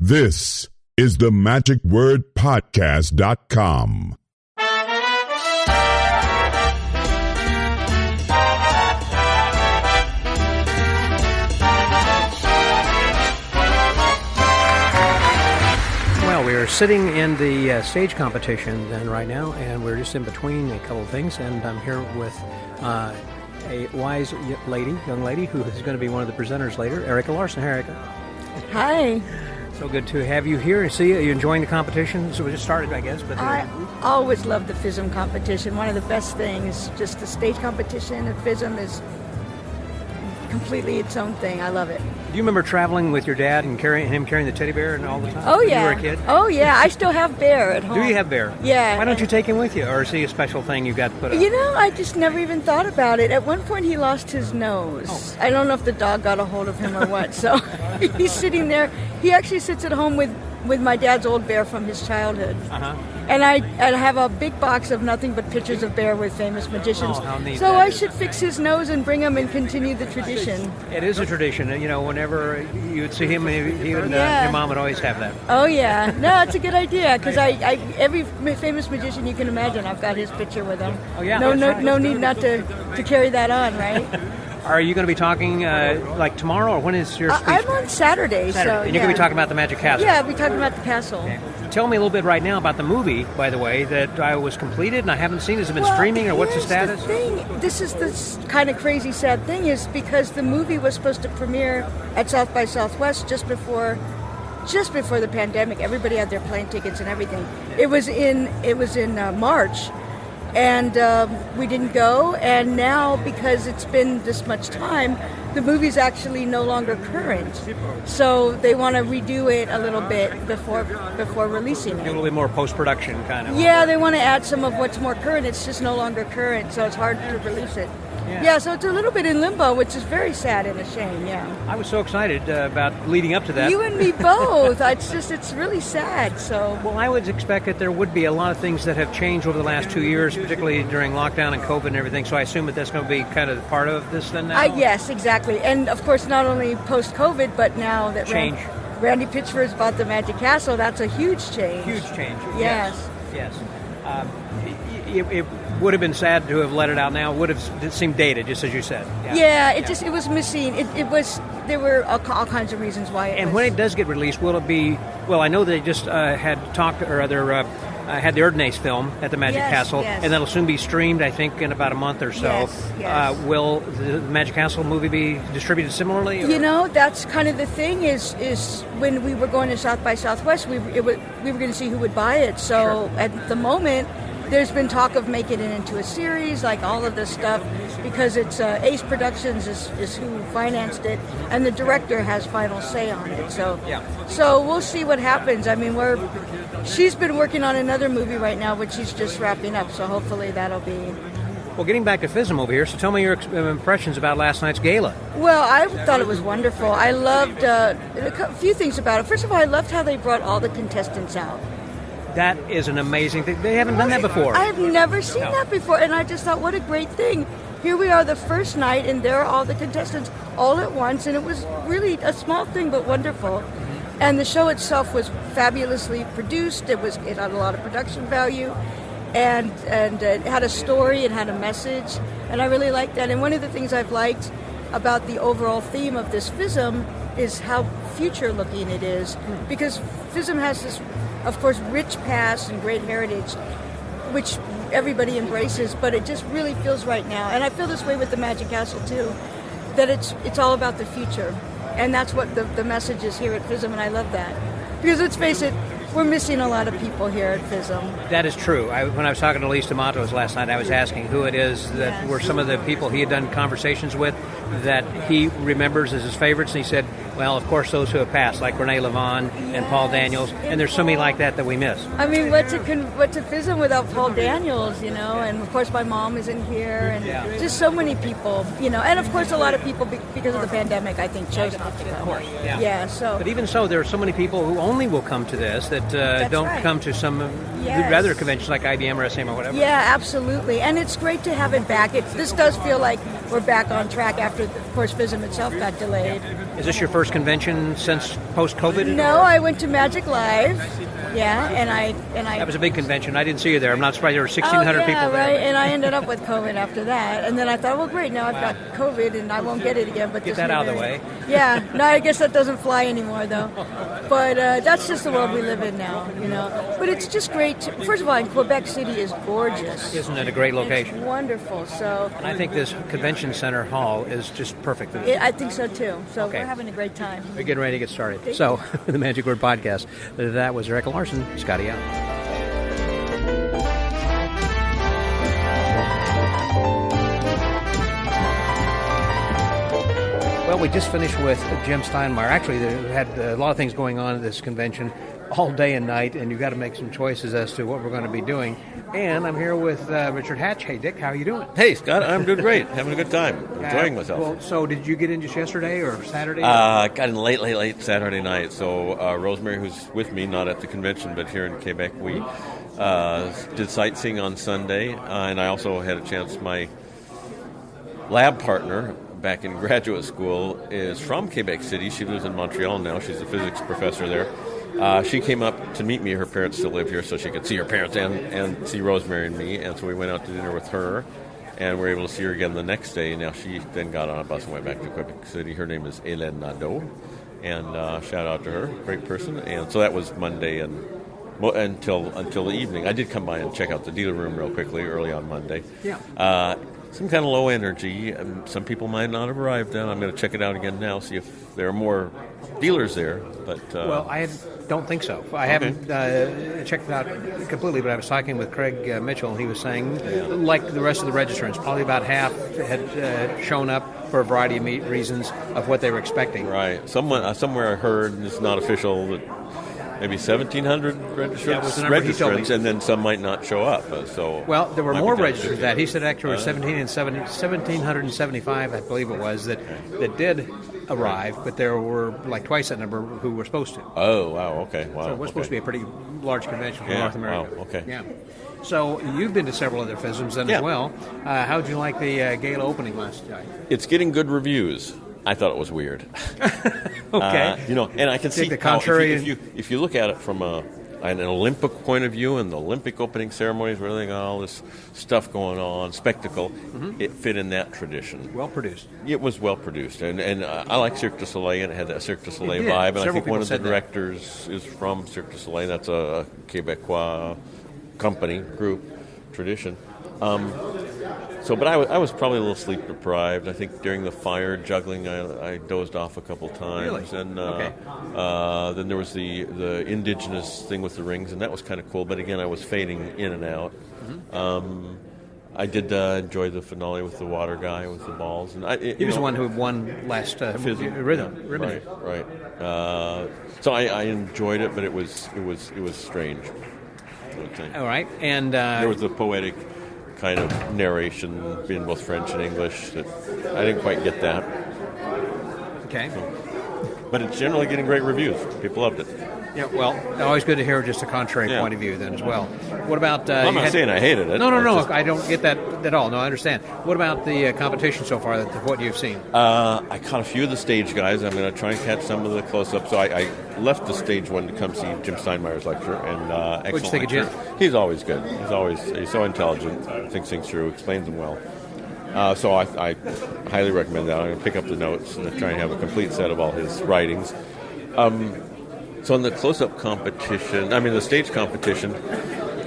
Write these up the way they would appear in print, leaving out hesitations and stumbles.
This is the magicwordpodcast.com. Well, we're sitting in the stage competition then right now, and we're just in between a couple of things, and I'm here with a wise young lady who is going to be one of the presenters later, Erika Larsen. Hey, Erika. Hi. So good to have you here. See, are you enjoying the competition? So we just started, I guess. But I always love the FISM competition. One of the best things, just the stage competition at FISM is completely its own thing. I love it. Do you remember traveling with your dad and him carrying the teddy bear and all the time? Oh, when yeah. you were a kid? Oh, yeah. I still have Bear at home. Do you have Bear? Yeah. Why don't you take him with you? Or is he a special thing you've got to put up? You know, I just never even thought about it. At one point, he lost his nose. Oh. I don't know if the dog got a hold of him or what. So he's sitting there. He actually sits at home with my dad's old Bear from his childhood. Uh-huh. And I have a big box of nothing but pictures of Bear with famous magicians. Oh, how neat so that I is. should fix his nose and bring him and continue the tradition. It is a tradition. You know, whenever you would see him, he and your mom would always have that. Oh, yeah. No, it's a good idea, because I every famous magician you can imagine, I've got his picture with him. Oh, yeah. No need not to carry that on, right? Are you going to be talking like tomorrow, or when is your speech? I'm on Saturday. So, and you're going to be talking about the Magic Castle. Yeah, I'll be talking about the castle. Okay. Tell me a little bit right now about the movie, by the way, that was completed and I haven't seen. Has it been streaming, or what's the status? This is the kind of crazy, sad thing, is because the movie was supposed to premiere at South by Southwest just before the pandemic. Everybody had their plane tickets and everything. It was in March. And we didn't go, and now, because it's been this much time, the movie's actually no longer current. So they want to redo it a little bit before releasing it. A little bit more post-production, kind of. Yeah, they want to add some of what's more current. It's just no longer current, so it's hard to release it. Yeah, so it's a little bit in limbo, which is very sad and a shame, yeah. I was so excited about leading up to that. You and me both. It's really sad, so. Well, I would expect that there would be a lot of things that have changed over the last 2 years, particularly during lockdown and COVID and everything, so I assume that that's going to be kind of part of this then now? Yes, exactly. And, of course, not only post-COVID, but now that Randy Pitchford's bought the Magic Castle, that's a huge change. Huge change. Yes. It would have been sad to have let it out now. It seemed dated, just as you said. It was missing. There were all kinds of reasons why it was. And when it does get released, will it be, well, I know they just had talked, or rather, had the Erdnase film at the Magic Castle, and that'll soon be streamed, I think, in about a month or so. Yes. Will the Magic Castle movie be distributed similarly? Or? You know, that's kind of the thing is when we were going to South by Southwest, we were going to see who would buy it. So at the moment, there's been talk of making it into a series, like all of this stuff, because it's Ace Productions is who financed it, and the director has final say on it. So we'll see what happens. I mean, she's been working on another movie right now, which she's just wrapping up. So hopefully that'll be. Well, getting back to FISM over here, so tell me your impressions about last night's gala. Well, I thought it was wonderful. I loved a few things about it. First of all, I loved how they brought all the contestants out. That is an amazing thing. They haven't done that before. I have never seen that before, and I just thought, what a great thing. Here we are the first night, and there are all the contestants all at once, and it was really a small thing, but wonderful. And the show itself was fabulously produced. It had a lot of production value, and it had a story, it had a message, and I really liked that. And one of the things I've liked about the overall theme of this FISM is how future-looking it is, because FISM has this, of course, rich past and great heritage, which everybody embraces, but it just really feels right now. And I feel this way with the Magic Castle, too, that it's all about the future. And that's what the message is here at FISM, and I love that. Because let's face it, we're missing a lot of people here at FISM. That is true. When I was talking to Elise D'Amatos last night, I was asking who it is that were some of the people he had done conversations with that he remembers as his favorites, and he said, well, of course, those who have passed, like Renee Levon and Paul Daniels, and there's so many like that we miss. I mean, what's a FISM without Paul Daniels, you know? And, of course, my mom is in here, and just so many people, you know. And, of course, a lot of people, because of the pandemic, I think, chose not to come. Of course, so. But even so, there are so many people who only will come to this that don't come to some other conventions like IBM or SM or whatever. Yeah, absolutely. And it's great to have it back. This does feel like we're back on track after, of course, FISM itself got delayed. Is this your first first convention since post-COVID? No, I went to Magic Live. Yeah, and I. That was a big convention. I didn't see you there. I'm not surprised there were 1,600 people there. Right. And I ended up with COVID after that, and then I thought, well, great, now I've got COVID and I won't get it again. But get that out of the way. Yeah. No, I guess that doesn't fly anymore though. But that's just the world we live in now, you know. But it's just great. First of all, Quebec City is gorgeous. Isn't it a great location? It's wonderful. So. And I think this convention center hall is just perfect. I think so too. So we're having a great time. We're getting ready to get started. So, the Magic Word Podcast. That was Erika Larsen. Scotty out. Well, we just finished with Jim Steinmeier. Actually, they had a lot of things going on at this convention all day and night, and you've got to make some choices as to what we're going to be doing. And I'm here with Richard Hatch. Hey, Dick, how are you doing? Hey, Scott, I'm doing great. Having a good time. Enjoying myself. Well, so did you get in just yesterday or Saturday? Got in late Saturday night. So Rosemary, who's with me, not at the convention, but here in Quebec, we did sightseeing on Sunday. And I also had a chance, my lab partner back in graduate school is from Quebec City. She lives in Montreal now. She's a physics professor there. She came up to meet me. Her parents still live here, so she could see her parents and see Rosemary and me. And so we went out to dinner with her, and we were able to see her again the next day. Now she then got on a bus and went back to Quebec City. Her name is Hélène Nadeau, and shout out to her, great person. And so that was Monday until the evening. I did come by and check out the dealer room real quickly early on Monday. Yeah. Some kind of low energy. Some people might not have arrived then. I'm going to check it out again now, see if there are more dealers there. But well, I don't think so. I haven't checked it out completely, but I was talking with Craig Mitchell, and he was saying, like the rest of the registrants, probably about half had shown up for a variety of reasons of what they were expecting. Right. Somewhere I heard, and it's not official, that maybe 1,700 registrants, and then some might not show up. Well, there were more registrants than that. He said actually there were 1,775, I believe it was, that did arrive, but there were like twice that number who were supposed to. Oh, wow, okay. Wow. So it was supposed to be a pretty large convention for North America. Wow, okay. Yeah. So you've been to several other FISMs then as well. How did you like the gala opening last night? It's getting good reviews. I thought it was weird. Okay. And I can see the contrary. If you look at it from an Olympic point of view, and the Olympic opening ceremonies where they got all this stuff going on, spectacle, it fit in that tradition. Well produced. It was well produced, and I like Cirque du Soleil, and it had that Cirque du Soleil vibe. And I think one of the directors is from Cirque du Soleil. That's a Quebecois company group tradition. But I was probably a little sleep deprived. I think during the fire juggling, I dozed off a couple times. Really? And Okay. then there was the indigenous thing with the rings, and that was kind of cool. But again, I was fading in and out. I did enjoy the finale with the water guy with the balls, and he was the one who won last ribbon. Right. So I enjoyed it, but it was strange. All right, and there was a poetic kind of narration, being both French and English, that I didn't quite get that. Okay. But it's generally getting great reviews. People loved it. Yeah, well, always good to hear just a contrary point of view then as well. What about... I'm not saying I hated it. No, I don't get that at all. No, I understand. What about the competition so far, what you've seen? I caught a few of the stage guys. I'm going to try and catch some of the close-ups. So I left the stage one to come see Jim Steinmeier's lecture. And excellent. What'd you think of Jim? He's always good. He's so intelligent, thinks things through, explains them well. So I highly recommend that. I'm going to pick up the notes and try and have a complete set of all his writings. So in the close-up competition, the stage competition,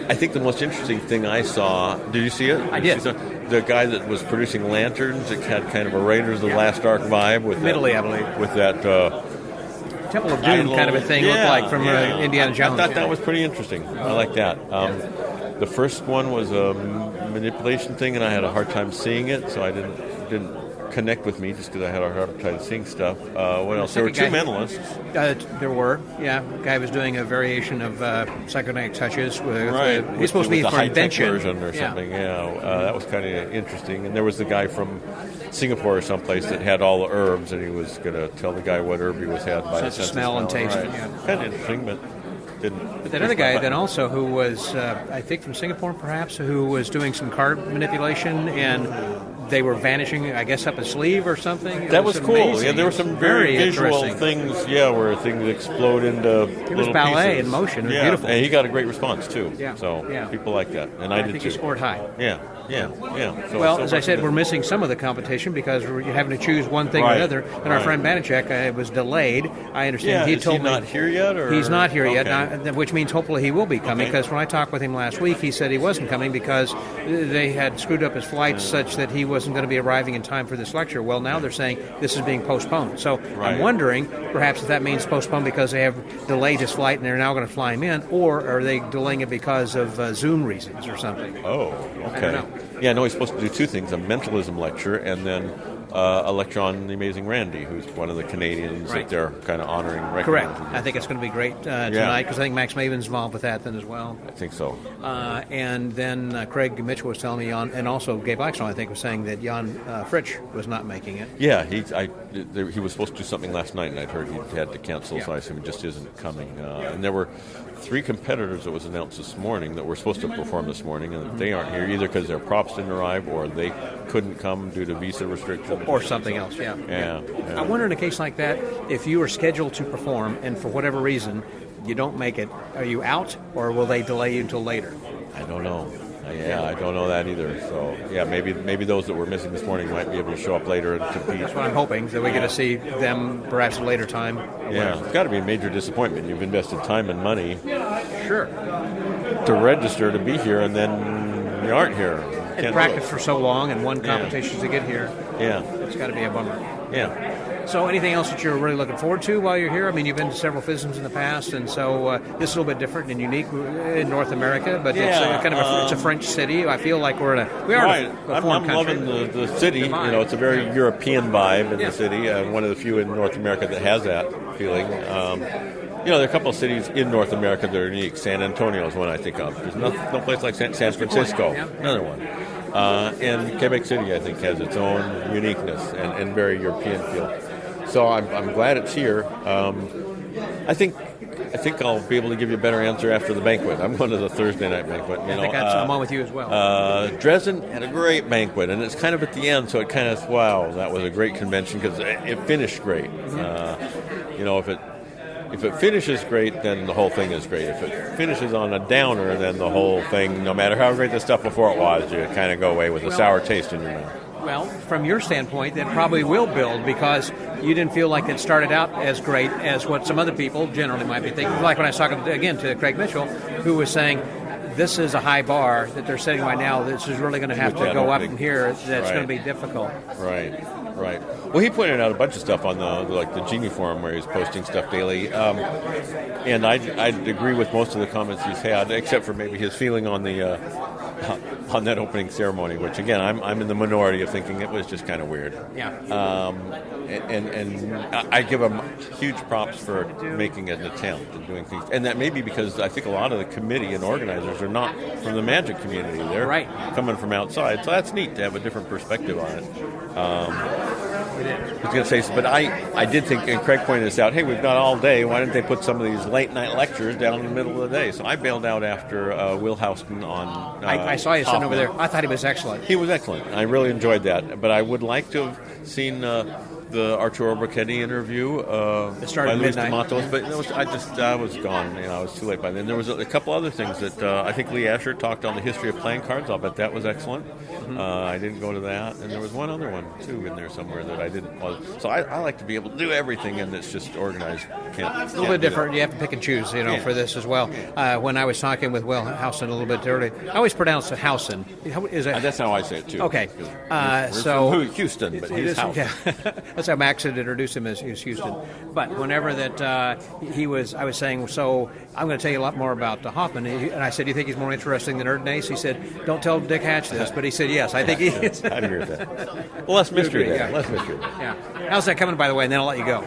I think the most interesting thing I saw, did you see it? I did. The guy that was producing lanterns, it had kind of a Raiders of the Last Ark vibe. With Italy, I believe. With that... Temple of Doom kind of a thing, looked like from Indiana Jones. I thought that was pretty interesting. I like that. The first one was a manipulation thing, and I had a hard time seeing it, so I didn't connect with me just because I had a hard time seeing stuff. What else? There were two mentalists. There were, yeah. The guy was doing a variation of psychonetic touches. He's supposed to be for invention version or something. That was kind of interesting. And there was the guy from Singapore or someplace that had all the herbs, and he was going to tell the guy what herb he was had by the sense of smell and taste. Right. Kind of interesting, but didn't. But that other guy then also who was, I think from Singapore perhaps, who was doing some card manipulation and they were vanishing, I guess, up a sleeve or something. That was cool. Amazing. Yeah, there were some very visual interesting things. Yeah, where things explode into It was little ballet pieces. in motion. It was yeah. beautiful. And he got a great response too. Yeah. So Yeah. people like that, and I did think too. he scored high. Yeah. So, Well, so as I said, good. we're missing some of the competition because we're having to choose one thing or Right, another. And our right. friend Banachek was delayed. I understand. Yeah, He told he me not here yet, or he's not here yet, Okay. which means hopefully he will be coming. Okay. Because when I talked with him last week, he said he wasn't coming because they had screwed up his flights such that he wasn't going to be arriving in time for this lecture. Well, now they're saying this is being postponed. So Right. I'm wondering perhaps if that means postponed because they have delayed his flight and they're now going to fly him in, or are they delaying it because of Zoom reasons or something? Oh, I okay. don't know. Yeah, no, he's supposed to do two things: a mentalism lecture and then a lecture on the amazing Randy, who's one of the Canadians Right. that they're kind of honoring. Correct. recognizing. I think it's going to be great tonight because I think Max Maven's involved with that then as well. I think so. And then Craig Mitchell was telling me, and also Gabe Blackstone, I think, was saying that Jan Fitch was not making it. Yeah, he was supposed to do something last night, and I'd heard he had to cancel, so I assume he just isn't coming. And there were 3 competitors that was announced this morning that were supposed to perform this morning, and they aren't here either because their props didn't arrive or they couldn't come due to visa restrictions. Or something else, yeah. I wonder in a case like that, if you are scheduled to perform and for whatever reason you don't make it, are you out or will they delay you until later? I don't know. I don't know that either. So, yeah, maybe those that were missing this morning might be able to show up later and compete. That's what I'm hoping, that we get to see them perhaps at a later time. Yeah, it's got to be a major disappointment. You've invested time and money Sure. to register to be here, and then you aren't here. And Can't do practice it. for so long and won competitions to get here. Yeah, It's got to be a bummer. yeah. So anything else that you're really looking forward to while you're here? I mean, you've been to several FISMs in the past, and so this is a little bit different and unique in North America, but it's kind of it's a French city. I feel like we are Right. in a foreign I'm country. loving the city. The vibe. You know, it's a very European vibe in Yeah. the city, and one of the few in North America that has that feeling. There are a couple of cities in North America that are unique. San Antonio is one I think of. There's no place like San Francisco. Yeah. Another one. And Quebec City, I think, has its own uniqueness and very European feel. So I'm glad it's here. I think I'll be able to give you a better answer after the banquet. I'm going to the Thursday night banquet. I'm on with you as well. Dresden had a great banquet, and it's kind of at the end, so it kind of, wow, that was a great convention because it finished great. If it finishes great, then the whole thing is great. If it finishes on a downer, then the whole thing, no matter how great the stuff before it was, you kind of go away with a sour taste in your mouth. Well, from your standpoint, that probably will build because you didn't feel like it started out as great as what some other people generally might be thinking. Like when I was talking, again, to Craig Mitchell, who was saying, this is a high bar that they're setting right now. This is really going to have to go up from here. That's going to be difficult. Right. Well, he pointed out a bunch of stuff on the Genie Forum where he's posting stuff daily, and I'd agree with most of the comments he's had, except for maybe his feeling on the on that opening ceremony, which again I'm in the minority of thinking it was just kind of weird. Yeah. And I give him huge props for making an attempt and doing things, and that may be because I think a lot of the committee and organizers are not from the magic community; they're coming from outside, so that's neat to have a different perspective on it. I was going to say, but I did think, and Craig pointed this out, hey, we've got all day. Why didn't they put some of these late night lectures down in the middle of the day? So I bailed out after Will Houston on I saw you sitting over there. I thought he was excellent. He was excellent. I really enjoyed that. But I would like to have seen the Arturo Brachetti interview It started by Luis midnight. D'Amato, but I was gone. I was too late by then. There was a couple other things that I think Lee Asher talked on the history of playing cards. I'll bet that was excellent. Mm-hmm. I didn't go to that, and there was one other one too in there somewhere that I didn't. So I like to be able to do everything, and it's just organized. It's a little bit different. You have to pick and choose, for this as well. When I was talking with Will Housen a little bit earlier, I always pronounce it Housen. Is it? That's how I say it too. Okay. We're from Houston, but he's Housen. Yeah. That's how Max had introduced him as Houston. But whenever that I was saying, so I'm going to tell you a lot more about Hoffman. And I said, do you think he's more interesting than Erdnase? He said, don't tell Dick Hatch this. But he said, yes, I think he is. I'd agree with that. Well, less mystery there. Yeah. Less mystery there. Yeah. How's that coming, by the way? And then I'll let you go.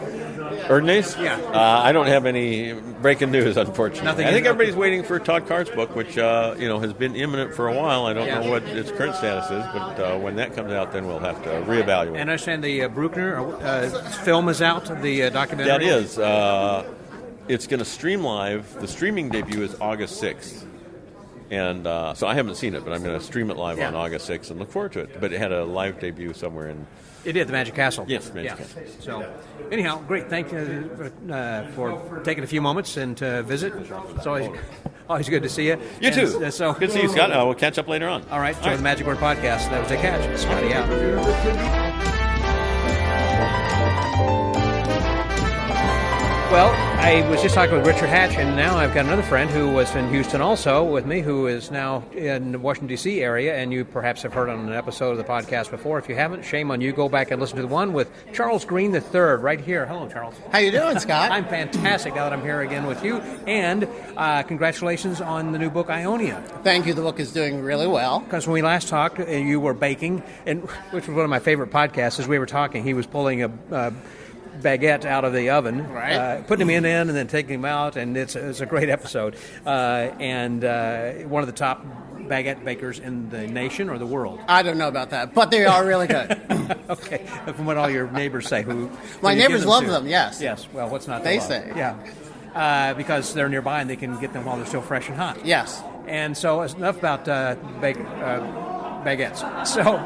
Erdnase? Yeah. I don't have any breaking news, unfortunately. Nothing. I think everybody's waiting for Todd Carr's book, which has been imminent for a while. I don't know what its current status is, but when that comes out, then we'll have to reevaluate. And I understand the Bruckner film is out, the documentary. That is. It's going to stream live. The streaming debut is August 6th. And so I haven't seen it, but I'm going to stream it live Yeah. on August 6th and look forward to it. But it had a live debut somewhere in... It did, the Magic Castle. Yes, Magic Castle. So, anyhow, great. Thank you for taking a few moments and to visit. It's always good to see you. You too. And, so, good to see you, Scott. We'll catch up later on. All right, so the Magic Word Podcast. That was a catch. Scotty out. Well, I was just talking with Richard Hatch, and now I've got another friend who was in Houston also with me, who is now in the Washington, D.C. area, and you perhaps have heard on an episode of the podcast before. If you haven't, shame on you. Go back and listen to the one with Charles Green III right here. Hello, Charles. How you doing, Scott? I'm fantastic now that I'm here again with you, and congratulations on the new book, Ionia. Thank you. The book is doing really well. Because when we last talked, you were baking, and which was one of my favorite podcasts. As we were talking, he was pulling a baguette out of the oven, right. Putting him in and then taking him out, and it's a great episode. And one of the top baguette bakers in the nation or the world. I don't know about that, but they are really good. Okay, from what all your neighbors say. My neighbors love them, yes. Yes, well, what's not to They love? say. Yeah, because they're nearby and they can get them while they're still fresh and hot. Yes. And so it's enough about baguettes. So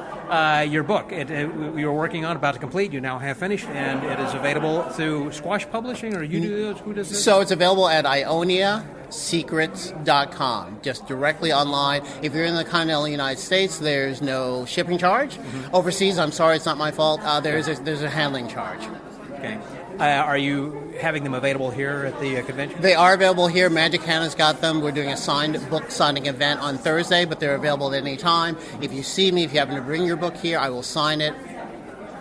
your book, you were working on, about to complete, you now have finished, and it is available through Squash Publishing, or you do those? Who does this? So it's available at ioniasecrets.com, just directly online. If you're in the continental United States, there's no shipping charge. Mm-hmm. Overseas, I'm sorry, it's not my fault, there's a handling charge. Okay. Are you having them available here at the convention? They are available here. Magic Hannah's got them. We're doing a book signing event on Thursday, but they're available at any time. If you see me, if you happen to bring your book here, I will sign it.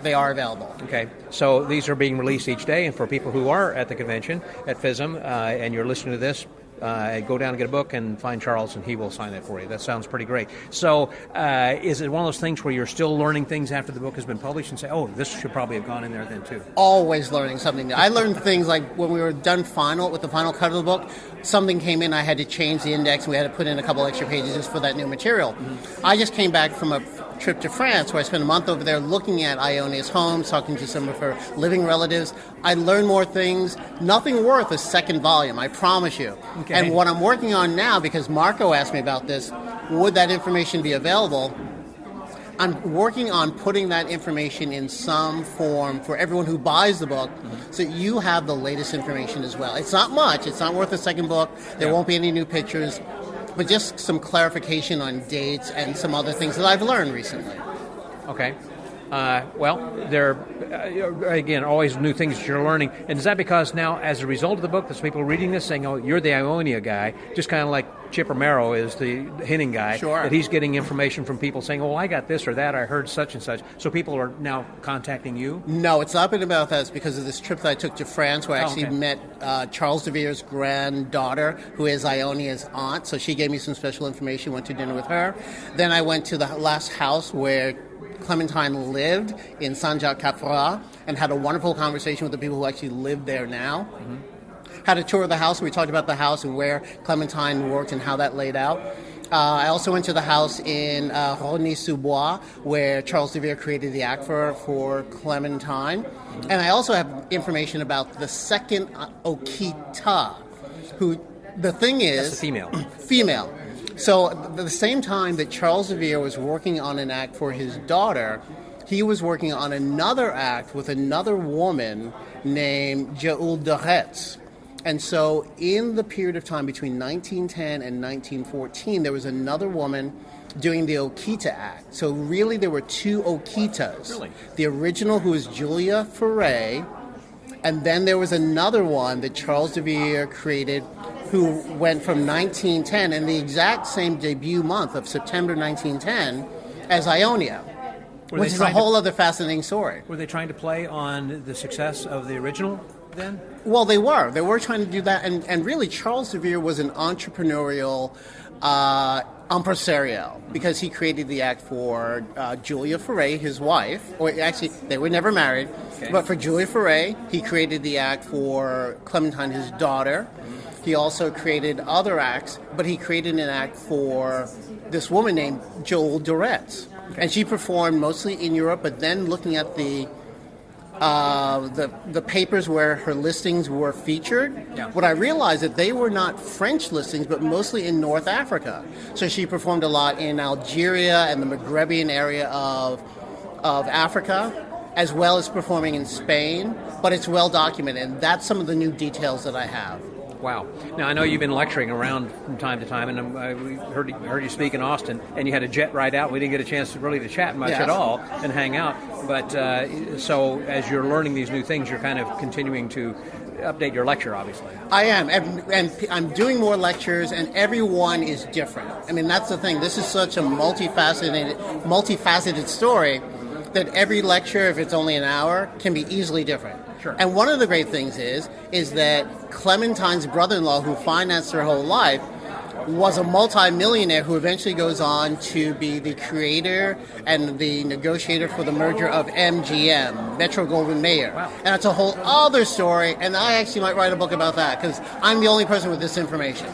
They are available. Okay. So these are being released each day, and for people who are at the convention at FISM and you're listening to this, go down and get a book and find Charles, and he will sign it for you. That sounds pretty great. So is it one of those things where you're still learning things after the book has been published and say, oh, this should probably have gone in there then too? Always learning something new. I learned things like when we were done with the final cut of the book, something came in, I had to change the index, and we had to put in a couple extra pages just for that new material. Mm-hmm. I just came back from a trip to France where I spent a month over there looking at Ionia's home, talking to some of her living relatives. I learned more things. Nothing worth a second volume, I promise you. Okay. And what I'm working on now, because Marco asked me about this, would that information be available? I'm working on putting that information in some form for everyone who buys the book, so you have the latest information as well. It's not much. It's not worth a second book. There won't be any new pictures, but just some clarification on dates and some other things that I've learned recently. Okay. Well, there again, always new things that you're learning. And is that because now, as a result of the book, there's people reading this saying, oh, you're the Ionia guy, just kind of like Chip Romero is the Henning guy, sure, that he's getting information from people saying, oh, I got this or that, I heard such and such. So people are now contacting you? No, it's not been about that. It's because of this trip that I took to France where I actually met Charles de Vere's granddaughter, who is Ionia's aunt. So she gave me some special information, went to dinner with her. Then I went to the last house where Clementine lived in Saint-Jacques-Capfra and had a wonderful conversation with the people who actually live there now. Mm-hmm. Had a tour of the house. We talked about the house and where Clementine worked and how that laid out. I also went to the house in Rosny-sous-Bois where Charles de Vere created the act for Clementine. Mm-hmm. And I also have information about the second Okita, who the thing is... That's the female. Female. So at the same time that Charles de Vere was working on an act for his daughter, he was working on another act with another woman named Jaoul de Retz. And so in the period of time between 1910 and 1914, there was another woman doing the Okita act. So really there were two Okitas. Really? The original, who was Julia Ferret, and then there was another one that Charles de Vere created, who went from 1910 in the exact same debut month of September 1910 as Ionia, which is a whole other fascinating story. Were they trying to play on the success of the original then? Well, they were. They were trying to do that. And really, Charles de Vere was an entrepreneurial impresario because he created the act for Julia Ferret, his wife. Or actually, they were never married. Okay. But for Julia Ferret, he created the act for Clementine, his daughter. He also created other acts, but he created an act for this woman named Jaoul de Retz. And she performed mostly in Europe, but then looking at the the papers where her listings were featured, what I realized that they were not French listings, but mostly in North Africa. So she performed a lot in Algeria and the Maghrebian area of Africa, as well as performing in Spain. But it's well documented, and that's some of the new details that I have. Wow. Now, I know you've been lecturing around from time to time, and we heard you speak in Austin, and you had a jet ride out. We didn't get a chance to chat much at all and hang out. But so as you're learning these new things, you're kind of continuing to update your lecture, obviously. I am, and I'm doing more lectures, and everyone is different. I mean, that's the thing. This is such a multifaceted story that every lecture, if it's only an hour, can be easily different. Sure. And one of the great things is that Clementine's brother-in-law, who financed her whole life, was a multi-millionaire who eventually goes on to be the creator and the negotiator for the merger of MGM, Metro-Goldwyn-Mayer. Wow. And that's a whole other story, and I actually might write a book about that, because I'm the only person with this information.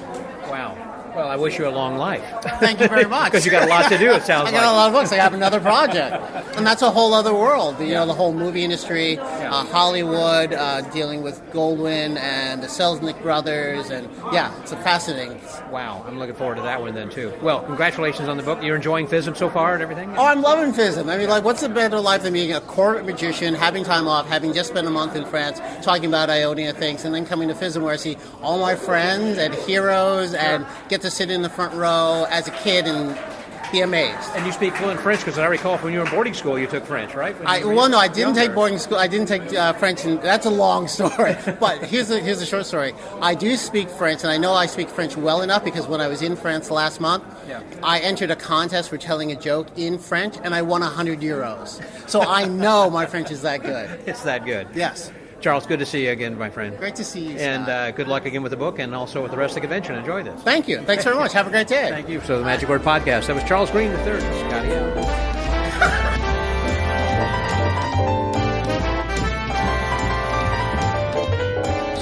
Wow. Well, I wish you a long life. Thank you very much. Because you got a lot to do, it sounds like. I got a lot of books. I have another project. And that's a whole other world. You know, the whole movie industry, Hollywood, dealing with Goldwyn and the Selznick brothers. And, it's a fascinating. Wow. I'm looking forward to that one then, too. Well, congratulations on the book. You're enjoying FISM so far and everything? Oh, I'm loving FISM. I mean, what's a better life than being a corporate magician, having time off, having just spent a month in France, talking about Ionia things, and then coming to FISM where I see all my friends and heroes and get to sit in the front row as a kid and be amazed. And you speak fluent French, because I recall when you were in boarding school you took French, right? I didn't take boarding school. I didn't take French, and that's a long story. But here's a short story. I do speak French, and I know I speak French well enough because when I was in France last month, I entered a contest for telling a joke in French, and I won €100. So I know my French is that good. It's that good. Yes. Charles, good to see you again, my friend. Great to see you, and good luck again with the book and also with the rest of the convention. Enjoy this. Thank you. Thanks very much. Have a great day. Thank you. So the Magic Word Podcast. That was Charles Green III. Scotty out.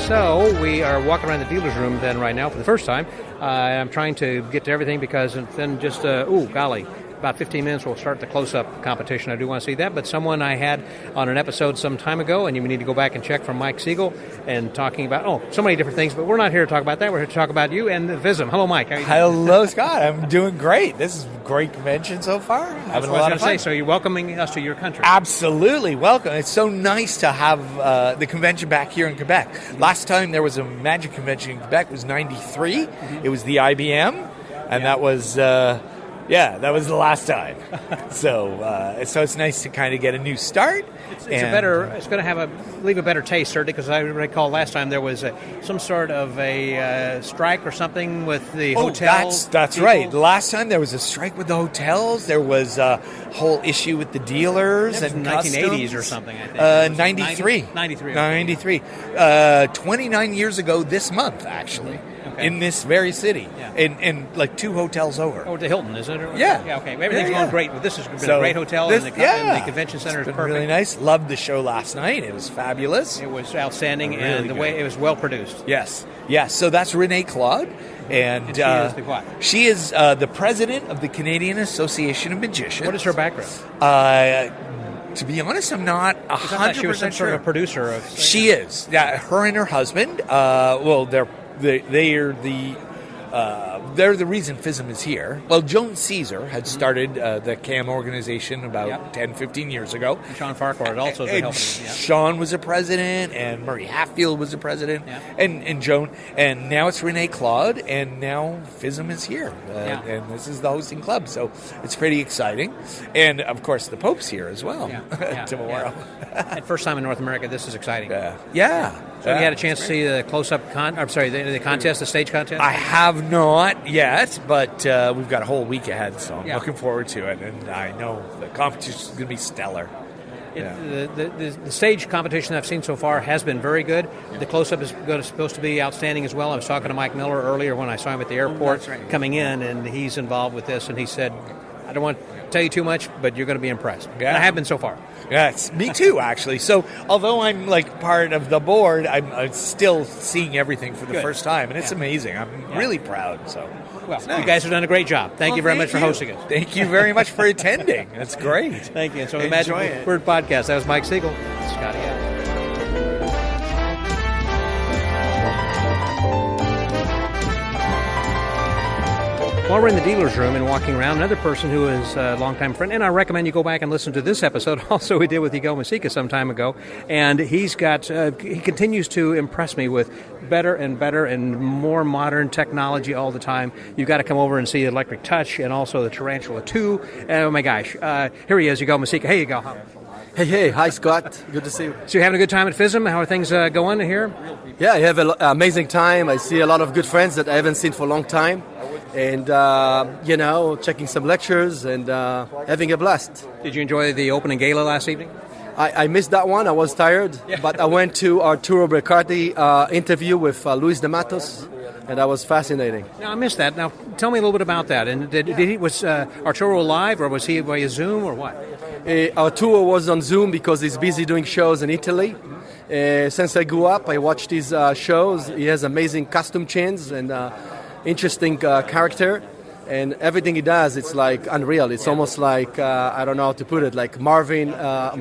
So we are walking around the dealer's room then right now for the first time. I'm trying to get to everything because then just, golly. About 15 minutes, we'll start the close-up competition. I do want to see that, but someone I had on an episode some time ago, and you need to go back and check, from Mike Segal, and talking about, so many different things, but we're not here to talk about that. We're here to talk about you and the FISM. Hello, Mike. How are you doing? Hello, Scott. I'm doing great. This is a great convention so far. Having a lot of fun. So you're welcoming us to your country. Absolutely. Welcome. It's so nice to have the convention back here in Quebec. Last time there was a magic convention in Quebec was 93. Mm-hmm. It was the IBM, and that was... that was the last time. So it's nice to kind of get a new start. It's going to leave a better taste, certainly, because I recall last time there was some sort of a strike or something with the hotels. That's people. Right. Last time there was a strike with the hotels. There was a whole issue with the dealers and 1980s or something, I think. 93. 93. 93. 29 years ago this month, actually. Okay. In this very city, in like 2 hotels over. Oh, the Hilton, isn't it? Yeah. Okay. Everything's going great, but this has been a great hotel, and the convention center is perfect. Really nice. Loved the show last night. It was fabulous. It was outstanding, really and the way it was well produced. Yes. So that's Renee Claude, and she is the what? She is the president of the Canadian Association of Magicians. What is her background? To be honest, I'm not 100% she was some sort of a producer of. She is. Yeah, her and her husband. They're the reason FISM is here. Well, Joan Caesar had started the CAM organization about 10, 15 years ago. And Sean Farquhar also has been helping. Sean was a president, and Murray Hatfield was a president, and Joan. And now it's Renee Claude, and now FISM is here. And this is the hosting club, so it's pretty exciting. And, of course, the Pope's here as well tomorrow. And first time in North America, this is exciting. So you had a chance to see the close-up the contest, the stage contest? I have not yet, but we've got a whole week ahead, so I'm looking forward to it, and I know the competition is going to be stellar. The stage competition I've seen so far has been very good. The close-up is supposed to be outstanding as well. I was talking to Mike Miller earlier when I saw him at the airport coming in, and he's involved with this, and he said I don't want to tell you too much, but you're going to be impressed. Yeah. And I have been so far. Yes, me too, actually. So, although I'm like part of the board, I'm still seeing everything for the Good. first time, and it's amazing. I'm really proud. So, Well, you guys have done a great job. Thank you very much for hosting us. Thank you very much for attending. That's great. Thank you. And so the Enjoy Magic it. Word Podcast. That was Mike Segal. Scotty out. While we're in the dealer's room and walking around, another person who is a longtime friend, and I recommend you go back and listen to this episode, also we did with Yigal Masika some time ago, and he continues to impress me with better and more modern technology all the time. You've got to come over and see the Electric Touch and also the Tarantula 2. Oh my gosh, here he is, Yigal Masika. Hey, Yigal. Hey, hi Scott. Good to see you. So you're having a good time at FISM? How are things going here? Yeah, I have an amazing time. I see a lot of good friends that I haven't seen for a long time. And, checking some lectures and having a blast. Did you enjoy the opening gala last evening? I missed that one. I was tired. But I went to Arturo Bricardi interview with Luis de Matos, and that was fascinating. Now, I missed that. Now, tell me a little bit about that. And was Arturo live, or was he via Zoom, or what? Arturo was on Zoom because he's busy doing shows in Italy. Since I grew up, I watched his shows. He has amazing costume chains and interesting character. And everything he does, it's like unreal. It's almost like, I don't know how to put it, like Marvin, how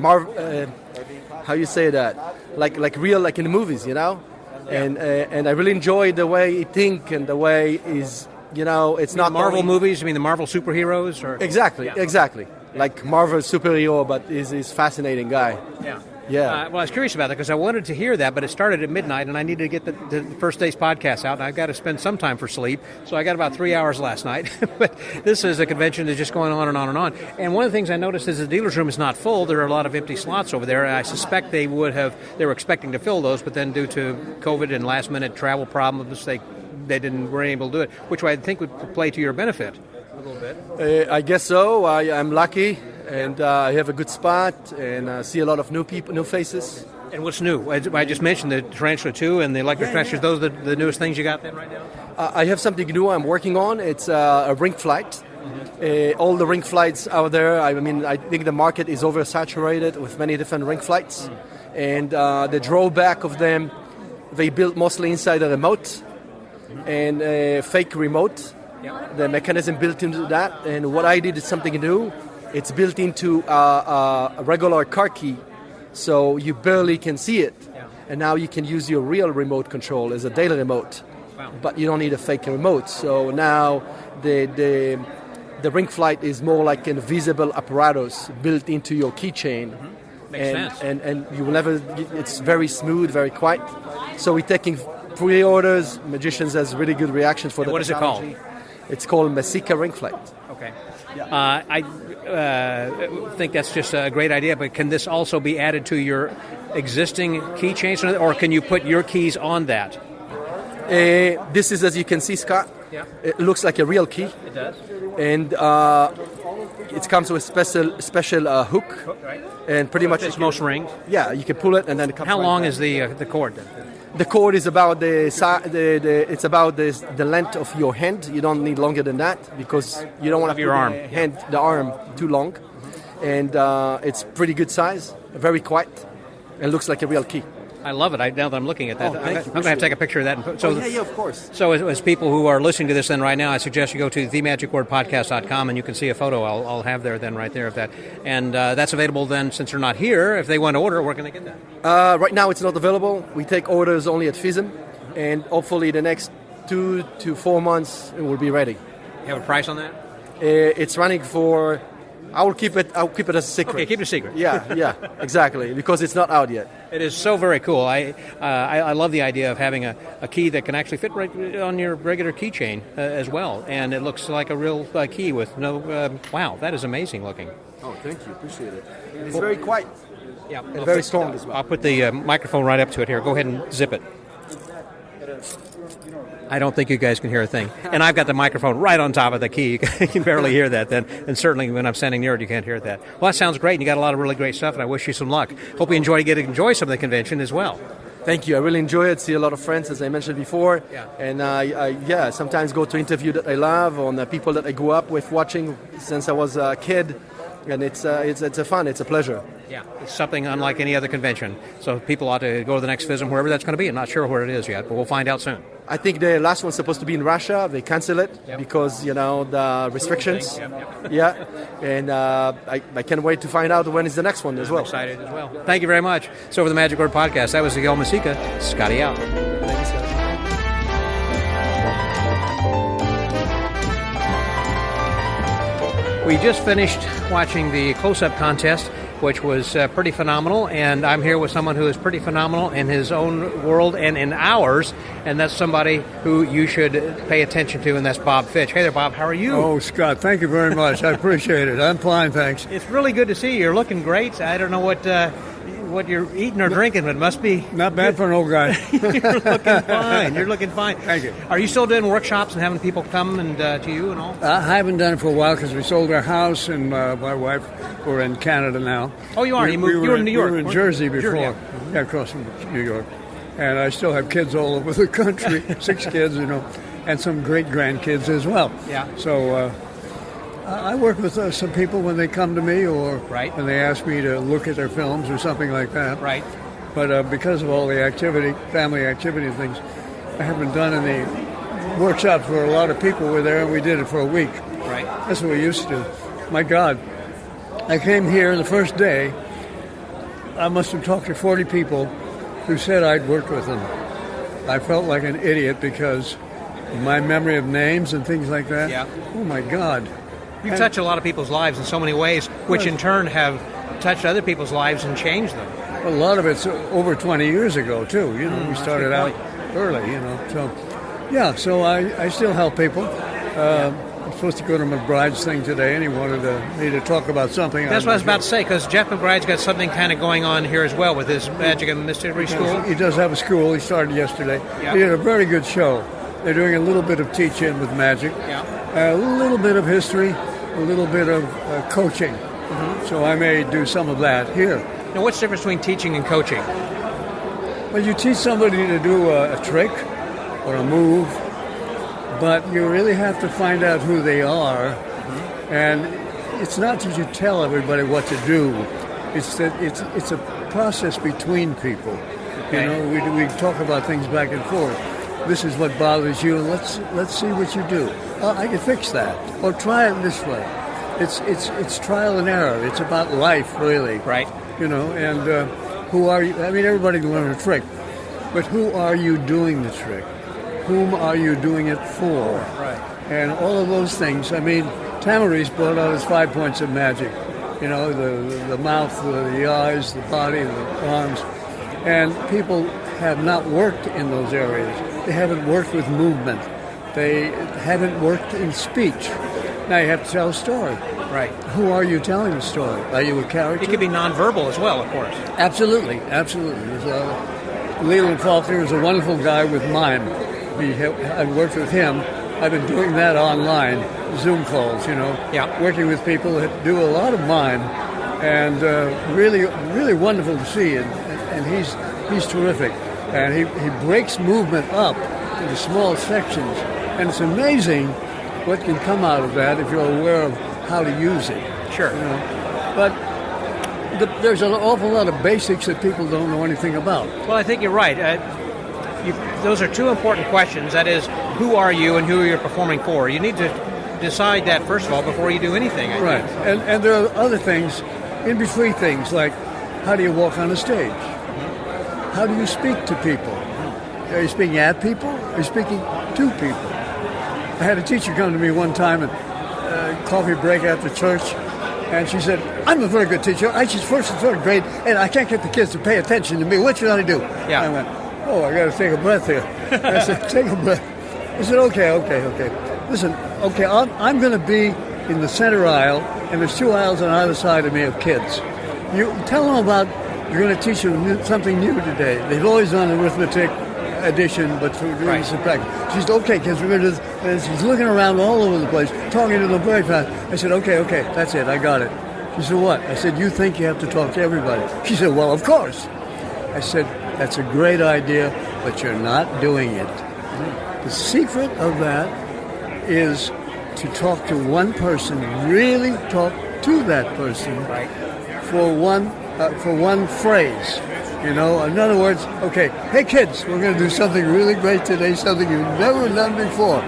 you say that? Like real, like in the movies, you know? And I really enjoy the way he thinks and the way he's, it's not Marvel only movies? You mean the Marvel superheroes? Or? Exactly. Like Marvel superhero, but he's a fascinating guy. Yeah. Well, I was curious about that because I wanted to hear that, but it started at midnight, and I needed to get the first day's podcast out, and I've got to spend some time for sleep, so I got about 3 hours last night. But this is a convention that's just going on and on and on. And one of the things I noticed is the dealer's room is not full. There are a lot of empty slots over there, and I suspect they were expecting to fill those, but then due to COVID and last-minute travel problems, they weren't able to do it, which I think would play to your benefit a little bit. I guess so. I'm lucky. And I have a good spot, and see a lot of new people, new faces. And what's new? I just mentioned the Tarantula 2 and the Electric Touch. Those are the newest things you got then right now? I have something new I'm working on. It's a ring flight. All the ring flights out there, I think the market is oversaturated with many different ring flights. And the drawback of them, they built mostly inside a remote and a fake remote. The mechanism built into that. And what I did is something new. It's built into a regular car key, so you barely can see it. And now you can use your real remote control as a daily remote, but you don't need a fake remote. So now the ring flight is more like an invisible apparatus built into your keychain. Makes sense. And you will never. It's very smooth, very quiet. So we're taking pre-orders. Magicians has really good reactions for the What is it called? It's called Masika Ring Flight. Okay. I think that's just a great idea, but can this also be added to your existing keychains, or can you put your keys on that? This is, as you can see, Scott, it looks like a real key. It does. And it comes with special hook. Right. And pretty much... It's most rings. Yeah, you can pull it and then it comes. How right long back. is the cord then? The cord is about it's about the length of your hand. You don't need longer than that because you don't want to your arm. The arm too long. And it's pretty good size, very quiet, and looks like a real key. I love it. Now that I'm looking at that, Oh, I'm going to have to take a picture of that. Of course. So as people who are listening to this then right now, I suggest you go to themagicwordpodcast.com and you can see a photo I'll have there then right there of that. And that's available then since they're not here. If they want to order, where can they get that? Right now it's not available. We take orders only at FISM, and hopefully the next 2 to 4 months it will be ready. You have a price on that? It's running for... I'll keep it as a secret. Okay, keep it a secret. Yeah, exactly, because it's not out yet. It is so very cool. I love the idea of having a key that can actually fit right on your regular keychain as well, and it looks like a real key with no. Wow, that is amazing looking. Oh, thank you, appreciate it. It's very quiet. Yeah, and very strong as well. I'll put the microphone right up to it here. Go ahead and zip it. I don't think you guys can hear a thing. And I've got the microphone right on top of the key. You can barely hear that then. And certainly when I'm standing near it, you can't hear that. Well, that sounds great. And you got a lot of really great stuff, and I wish you some luck. Hope you enjoy some of the convention as well. Thank you. I really enjoy it. See a lot of friends, as I mentioned before. Yeah. And I sometimes go to interview that I love on the people that I grew up with watching since I was a kid. And it's a fun. It's a pleasure. Yeah, it's something unlike any other convention. So people ought to go to the next FISM, wherever that's going to be. I'm not sure where it is yet, but we'll find out soon. I think the last one's supposed to be in Russia. They cancel it because, the restrictions. Yeah. And I can't wait to find out when is the next one as well. I'm excited as well. Thank you very much. So for the Magic Word Podcast, that was Yigal Masika. Scotty out. Thank you, Scott. We just finished watching the close-up contest, which was pretty phenomenal, and I'm here with someone who is pretty phenomenal in his own world and in ours, and that's somebody who you should pay attention to, and that's Bob Fitch. Hey there, Bob. How are you? Oh, Scott, thank you very much. I appreciate it. I'm fine, thanks. It's really good to see you. You're looking great. I don't know what you're eating or drinking, but it must be Not bad for an old guy. You're looking fine. You're looking fine. Thank you. Are you still doing workshops and having people come and to you and all? I haven't done it for a while because we sold our house, and my wife, we're in Canada now. Oh, you are? You moved? You were in New York? We were in Jersey before. Yeah, across from New York. And I still have kids all over the country, 6 kids, and some great-grandkids as well. Yeah. So I work with some people when they come to me or Right. when they ask me to look at their films or something like that. Right. But because of all the activity, family activity and things, I haven't done any workshops where a lot of people were there, and we did it for a week. Right. That's what we used to do. My God, I came here the first day. I must have talked to 40 people who said I'd worked with them. I felt like an idiot because my memory of names and things like that. Yeah. Oh, my God. You touch a lot of people's lives in so many ways, which in turn have touched other people's lives and changed them. A lot of it's over 20 years ago, too. We started out early, So I still help people. I'm supposed to go to McBride's thing today, and he wanted me to talk about something. That's what I was about to say, because Jeff McBride's got something kind of going on here as well with his Magic and Mystery School. He does have a school. He started yesterday. Yeah. He did a very good show. They're doing a little bit of teaching with magic, a little bit of history, a little bit of coaching. Mm-hmm. So I may do some of that here. Now, what's the difference between teaching and coaching? Well, you teach somebody to do a trick or a move, but you really have to find out who they are. Mm-hmm. And it's not that you tell everybody what to do. It's that it's a process between people. Okay. We talk about things back and forth. This is what bothers you. Let's see what you do. I can fix that. Or try it this way. It's trial and error. It's about life, really. Right. And who are you? I mean, everybody can learn a trick, but who are you doing the trick? Whom are you doing it for? Right. And all of those things. I mean, Tamariz brought out his 5 points of magic. The mouth, the eyes, the body, the arms. And people have not worked in those areas. They haven't worked with movement. They haven't worked in speech. Now you have to tell a story. Right. Who are you telling the story? Are you a character? It could be nonverbal as well, of course. Absolutely. Leland Faulkner is a wonderful guy with mime. I've worked with him. I've been doing that online, Zoom calls, working with people that do a lot of mime, and really, really wonderful to see. And he's terrific. And he breaks movement up into small sections, and it's amazing what can come out of that if you're aware of how to use it. Sure. But there's an awful lot of basics that people don't know anything about. Well, I think you're right. Those are 2 important questions. That is, who are you and who you're performing for? You need to decide that, first of all, before you do anything, I right. think. And there are other things, in between things, like how do you walk on a stage? How do you speak to people? Are you speaking at people? Are you speaking to people? I had a teacher come to me one time at coffee break after church, and she said, I'm a very good teacher. I teach 1st and 3rd grade, and I can't get the kids to pay attention to me. What should I do? Yeah. I went, I got to take a breath here. I said, take a breath. I said, okay. Listen, I'm going to be in the center aisle, and there's 2 aisles on either side of me of kids. You tell them about, you're going to teach them something new today. They've always done arithmetic, addition, but through doing subtraction. She said, okay, kids, we're going to do this. And she's looking around all over the place, talking to them very fast. I said, okay, that's it, I got it. She said, what? I said, you think you have to talk to everybody. She said, well, of course. I said, That's a great idea, but you're not doing it. The secret of that is to talk to one person, really talk to that person for one phrase. You know, in other words, okay, hey kids, we're going to do something really great today, something you've never done before.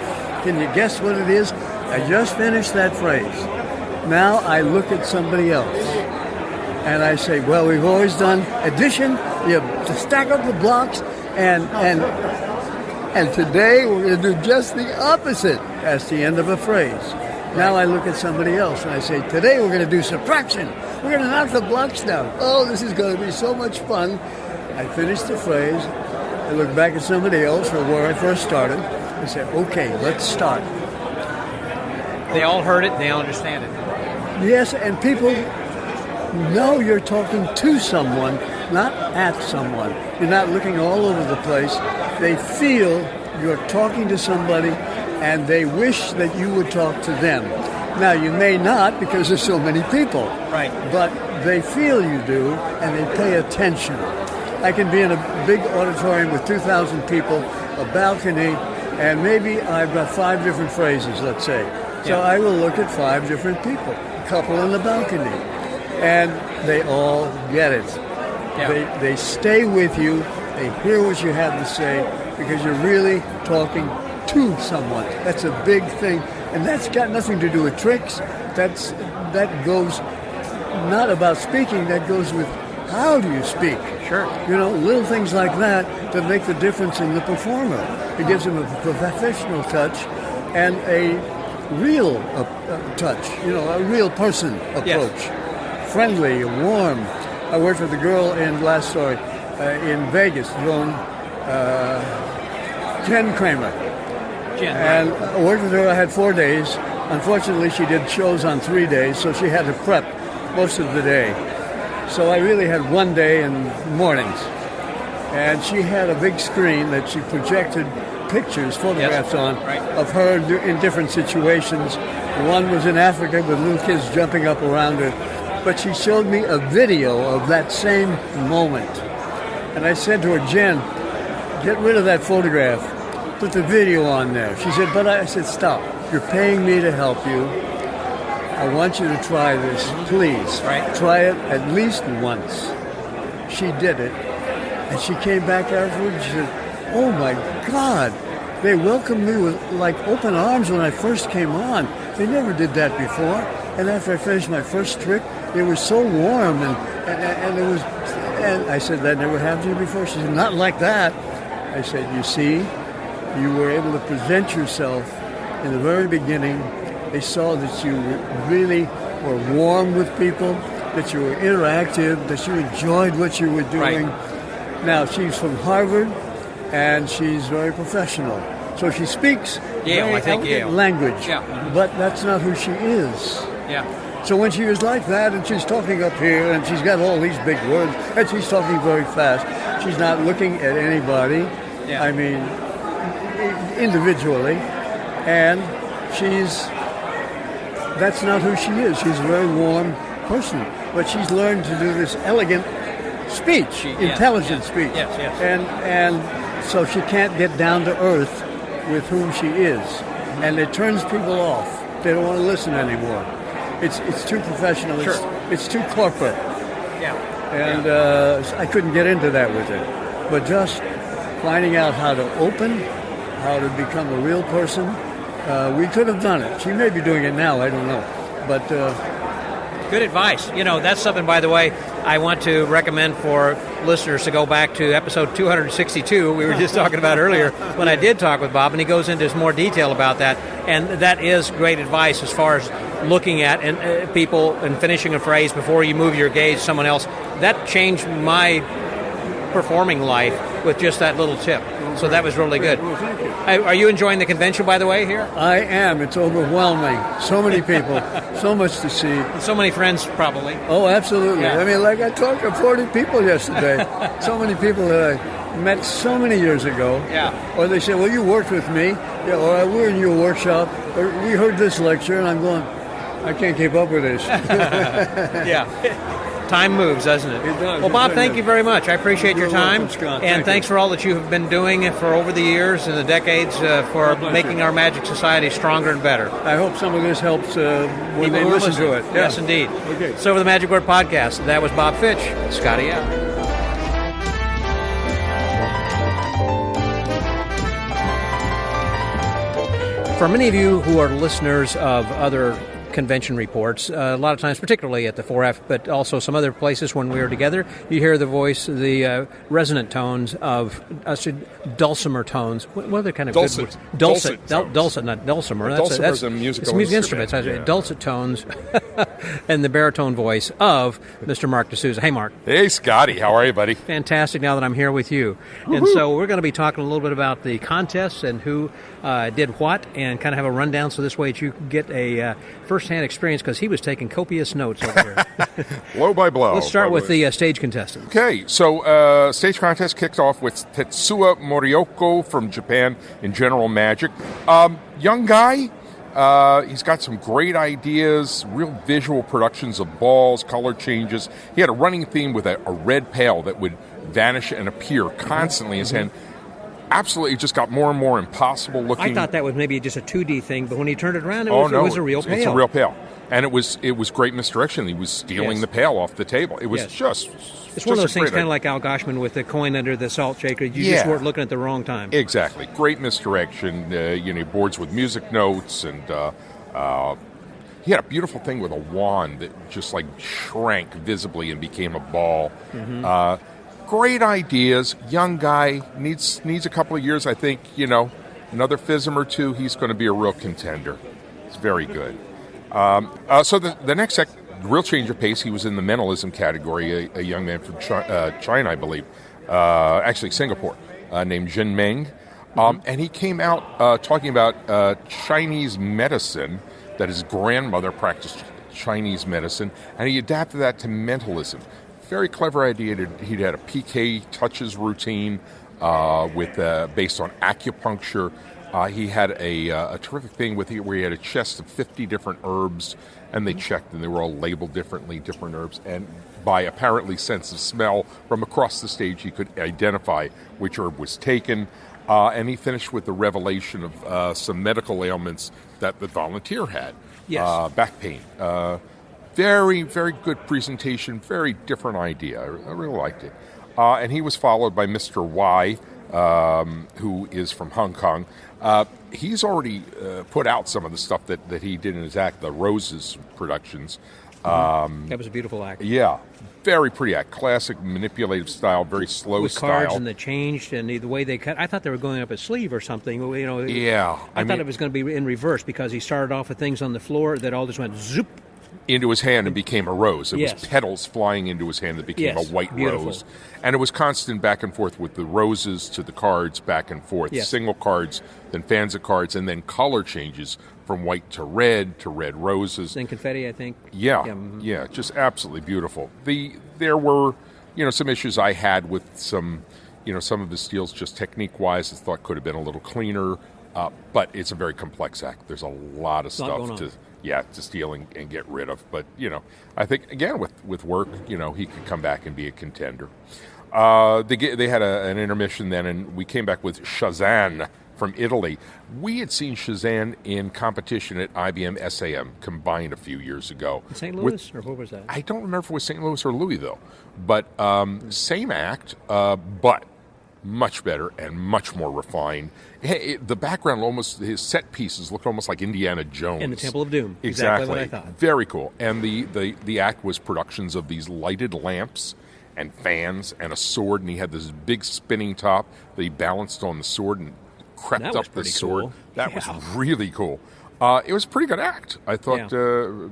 Can you guess what it is? I just finished that phrase. Now I look at somebody else and I say, well, we've always done addition, you stack up the blocks, and today we're going to do just the opposite. That's the end of a phrase. Now I look at somebody else and I say, today we're going to do subtraction. We're going to knock the blocks down. Oh, this is going to be so much fun. I finish the phrase. I look back at somebody else or where I first started. I say, okay, let's start. They all heard it. They all understand it. Yes, and people know you're talking to someone, not at someone. You're not looking all over the place. They feel you're talking to somebody and they wish that you would talk to them. Now, you may not because there's so many people. Right. But they feel you do and they pay attention. I can be in a big auditorium with 2,000 people, a balcony, and maybe I've got 5 different phrases, let's say. So I will look at 5 different people, a couple on the balcony, and they all get it. Yeah. They stay with you, they hear what you have to say, because you're really talking to someone. That's a big thing, and that's got nothing to do with tricks. That goes not about speaking, that goes with how do you speak. Sure. You know, little things like that make the difference in the performer. It gives them a professional touch and a real touch, you know, a real person approach. Yes. Friendly, warm. I worked with a girl in last story in Vegas, Jen Kramer. Jen, and I worked with her. I had 4 days. Unfortunately, she did shows on 3 days, so she had to prep most of the day. So I really had 1 day and mornings. And she had a big screen that she projected pictures, photographs on, of her in different situations. One was in Africa with little kids jumping up around her. But she showed me a video of that same moment. And I said to her, Jen, get rid of that photograph. Put the video on there. She said, but I said, stop. You're paying me to help you. I want you to try this, please. Right. Try it at least once. She did it. And she came back afterwards and she said, oh my God, they welcomed me with like open arms when I first came on. They never did that before. And after I finished my first trick, they were so warm and it was, and I said, that never happened to you before? She said, not like that. I said, you see, you were able to present yourself in the very beginning. They saw that you really were warm with people, that you were interactive, that you enjoyed what you were doing. Right. Now, she's from Harvard, and she's very professional. So she speaks language, but that's not who she is. Yeah. So when she was like that, and she's talking up here, and she's got all these big words, and she's talking very fast, she's not looking at anybody, I mean, individually, and that's not who she is. She's a very warm person, but she's learned to do this elegant speech, intelligent speech. Yes, yes. And so she can't get down to earth with whom she is. And it turns people off. They don't want to listen anymore. It's too professional. Sure. It's too corporate. Yeah. And I couldn't get into that with her. But just finding out how to open, how to become a real person, we could have done it. She may be doing it now, I don't know. But good advice. You know, that's something, by the way, I want to recommend for listeners to go back to episode 262 we were just talking about earlier when I did talk with Bob, and he goes into more detail about that. And that is great advice as far as looking at people and finishing a phrase before you move your gaze to someone else. That changed my performing life with just that little tip. So that was really good. Well, thank you. Are you enjoying the convention, by the way, here? I am. It's overwhelming. So many people, so much to see. And so many friends, probably. Oh, absolutely. Yeah. I mean, like I talked to 40 people yesterday. So many people that I met so many years ago. Yeah. Or they say, well, you worked with me. Yeah, or we were in your workshop. Or we heard this lecture, and I'm going, I can't keep up with this. Yeah. Time moves, doesn't it? It does. Well, Bob, thank you very much. I appreciate your You're time. welcome, Scott. And Thank thanks you. for all that you have been doing for over the years and the decades for bless making you. our Magic Society stronger and better. I hope some of this helps when People they who listen to it. Yes, indeed. Okay. So for the Magic Word Podcast, that was Bob Fitch. Scotty out. For many of you who are listeners of other convention reports, a lot of times, particularly at the 4F, but also some other places when we are together, you hear the voice, the resonant tones of dulcimer tones. What other kind of Dulcet. good words? Dulcet tones. Dulcet, not dulcimer. Dulcimer's a musical it's music instrument. instruments. Dulcet tones and the baritone voice of Mr. Marc DeSouza. Hey, Mark. Hey, Scotty. How are you, buddy? Fantastic now that I'm here with you. And so we're going to be talking a little bit about the contests and who did what and kind of have a rundown so this way you can get a first-hand experience because he was taking copious notes over here. Blow by blow. Let's start with the stage contestants. Okay, so stage contest kicked off with Tetsuo Morioko from Japan in General Magic. Young guy. He's got some great ideas, real visual productions of balls, color changes. He had a running theme with a red pail that would vanish and appear constantly in his hand. Absolutely, it just got more and more impossible looking. I thought that was maybe just a 2D thing, but when he turned it around, it no, was a real pail. It's a real pail. And it was great misdirection. He was stealing the pail off the table. It was just... It's one of those things kind of like Al Goshman with the coin under the salt shaker. You just weren't looking at the wrong time. Exactly. Great misdirection. Boards with music notes, and he had a beautiful thing with a wand that just like shrank visibly and became a ball. Mm-hmm. Great ideas. Young guy. Needs a couple of years, I think. Another FISM or two, he's going to be a real contender. It's very good. So the next real change of pace, he was in the mentalism category, a young man from China, I believe, actually Singapore, named Jin Meng. And he came out talking about Chinese medicine, that his grandmother practiced Chinese medicine, and he adapted that to mentalism. Very clever idea. He had a PK touches routine based on acupuncture. He had a terrific thing where he had a chest of 50 different herbs, and they checked, and they were all labeled differently, different herbs. And by apparently sense of smell from across the stage, he could identify which herb was taken. And he finished with the revelation of some medical ailments that the volunteer had. Yes. Back pain. Very, very good presentation, very different idea. I really liked it. And he was followed by Mr. Y, who is from Hong Kong. He's already put out some of the stuff that he did in his act, the Roses productions. That was a beautiful act. Yeah, very pretty act. Classic manipulative style, very slow with style. With cards and the changed and the way they cut. I thought they were going up a sleeve or something. Yeah. I thought it was going to be in reverse because he started off with things on the floor that all just went zoop. Into his hand and became a rose. It Yes. was petals flying into his hand that became a white beautiful. rose. And it was constant back and forth with the roses to the cards, back and forth. Yes. Single cards, then fans of cards, and then color changes from white to red roses. Then confetti, I think. Yeah, just absolutely beautiful. There were, some issues I had with some of the steals just technique-wise. I thought could have been a little cleaner, but it's a very complex act. There's a lot of stuff to steal and get rid of. But, I think, again, with work, he could come back and be a contender. They had an intermission then, and we came back with Shazam from Italy. We had seen Shazam in competition at IBM SAM combined a few years ago. In St. Louis, or where was that? I don't remember if it was St. Louis or Louisville. But same act, but much better and much more refined. The background his set pieces looked almost like Indiana Jones. In the Temple of Doom. Exactly. What I thought. Very cool. And the act was productions of these lighted lamps and fans and a sword, and he had this big spinning top that he balanced on the sword and crept up the sword. Cool. That was really cool. It was a pretty good act. I thought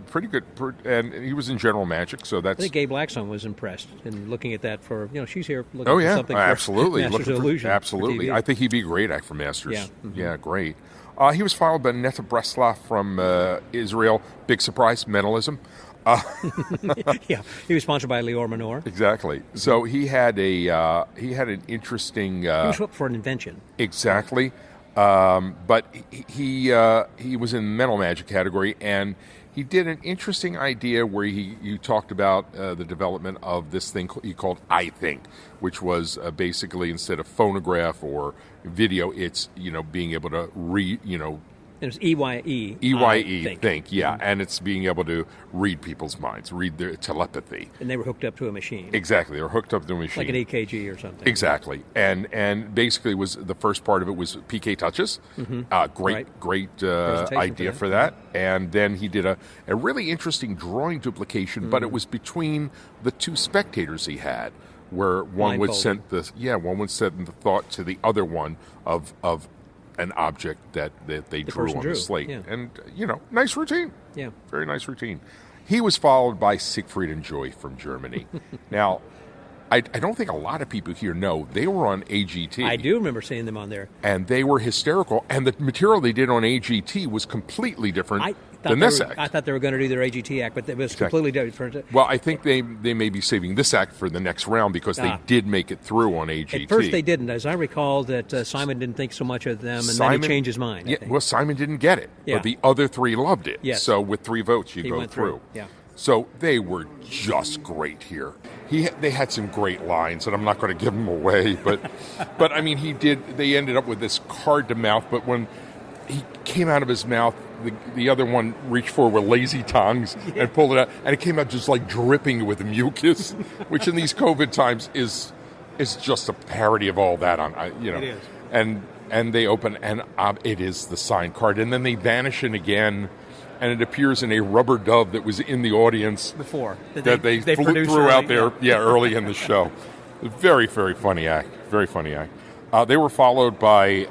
pretty good. And he was in General Magic, so that's... I think Gabe Blackstone was impressed in looking at that for, she's here looking for something absolutely. for Masters of Illusion. Absolutely. I think he'd be a great act for Masters. Yeah. Mm-hmm. Yeah, great. He was followed by Netta Bresla from Israel. Big surprise, mentalism. Yeah, he was sponsored by Lior Manor. Exactly. So he had an interesting... he was up for an invention. Exactly. But he was in the mental magic category, and he did an interesting idea where you talked about the development of this thing he called I Think, which was basically instead of phonograph or video, it's being able to It was EYE. EYE, think, yeah. And it's being able to read people's minds, read their telepathy. And they were hooked up to a machine. Exactly. They were hooked up to a machine. Like an EKG or something. Exactly. And basically was the first part of it was PK touches. Great idea for that. And then he did a really interesting drawing duplication, but it was between the two spectators he had, where one would send the thought to the other one of an object that they drew on the slate. Yeah. And, nice routine. Yeah. Very nice routine. He was followed by Siegfried and Joy from Germany. Now, I don't think a lot of people here know they were on AGT. I do remember seeing them on there. And they were hysterical. And the material they did on AGT was completely different than this act. I thought they were going to do their AGT act, but it was completely different. Well, I think they may be saving this act for the next round because they did make it through on AGT. At first they didn't. As I recall, that Simon didn't think so much of them, and then he changed his mind. Yeah, well, Simon didn't get it, but the other three loved it. Yes. So with 3 votes, you go through. Yeah. So they were just great here. They had some great lines, and I'm not going to give them away, but I mean, they ended up with this card to mouth, but when he came out of his mouth, the other one reached for with lazy tongues and pulled it out, and it came out just like dripping with mucus, which in these COVID times is just a parody of all that. It is. And they open, and it is the signed card, and then they vanish in again. And it appears in a rubber dove that was in the audience before that they threw out there early in the show. Very, very funny act. Very funny act. They were followed by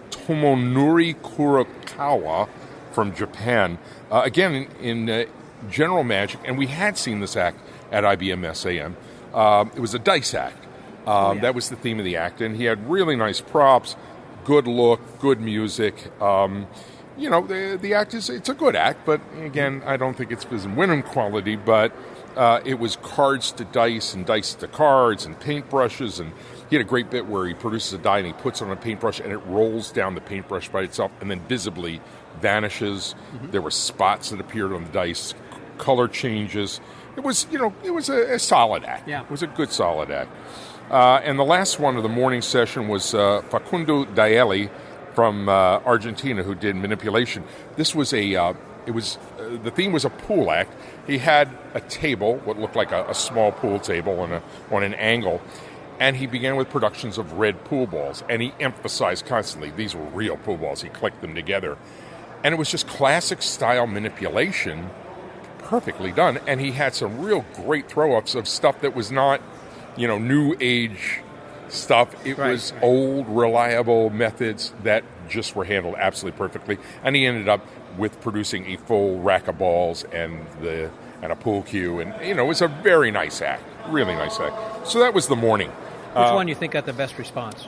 Tomonori Kurokawa from Japan. Again, in General Magic, and we had seen this act at IBM SAM. It was a dice act. That was the theme of the act. And he had really nice props, good look, good music. The act it's a good act, but again, I don't think it's FISM winning quality, but it was cards to dice and dice to cards and paintbrushes, and he had a great bit where he produces a die and he puts it on a paintbrush and it rolls down the paintbrush by itself and then visibly vanishes. There were spots that appeared on the dice, color changes. It was a solid act. Yeah. It was a good solid act. And the last one of the morning session was Facundo Daeli from Argentina, who did Manipulation. This was the theme was a pool act. He had a table, what looked like a small pool table on an angle, and he began with productions of red pool balls, and he emphasized constantly these were real pool balls. He clicked them together, and it was just classic style manipulation, perfectly done, and he had some real great throw-ups of stuff that was not, new age stuff. It was old, reliable methods that just were handled absolutely perfectly. And he ended up with producing a full rack of balls and a pool cue. And, it was a very nice act. Really nice act. So that was the morning. Which one do you think got the best response?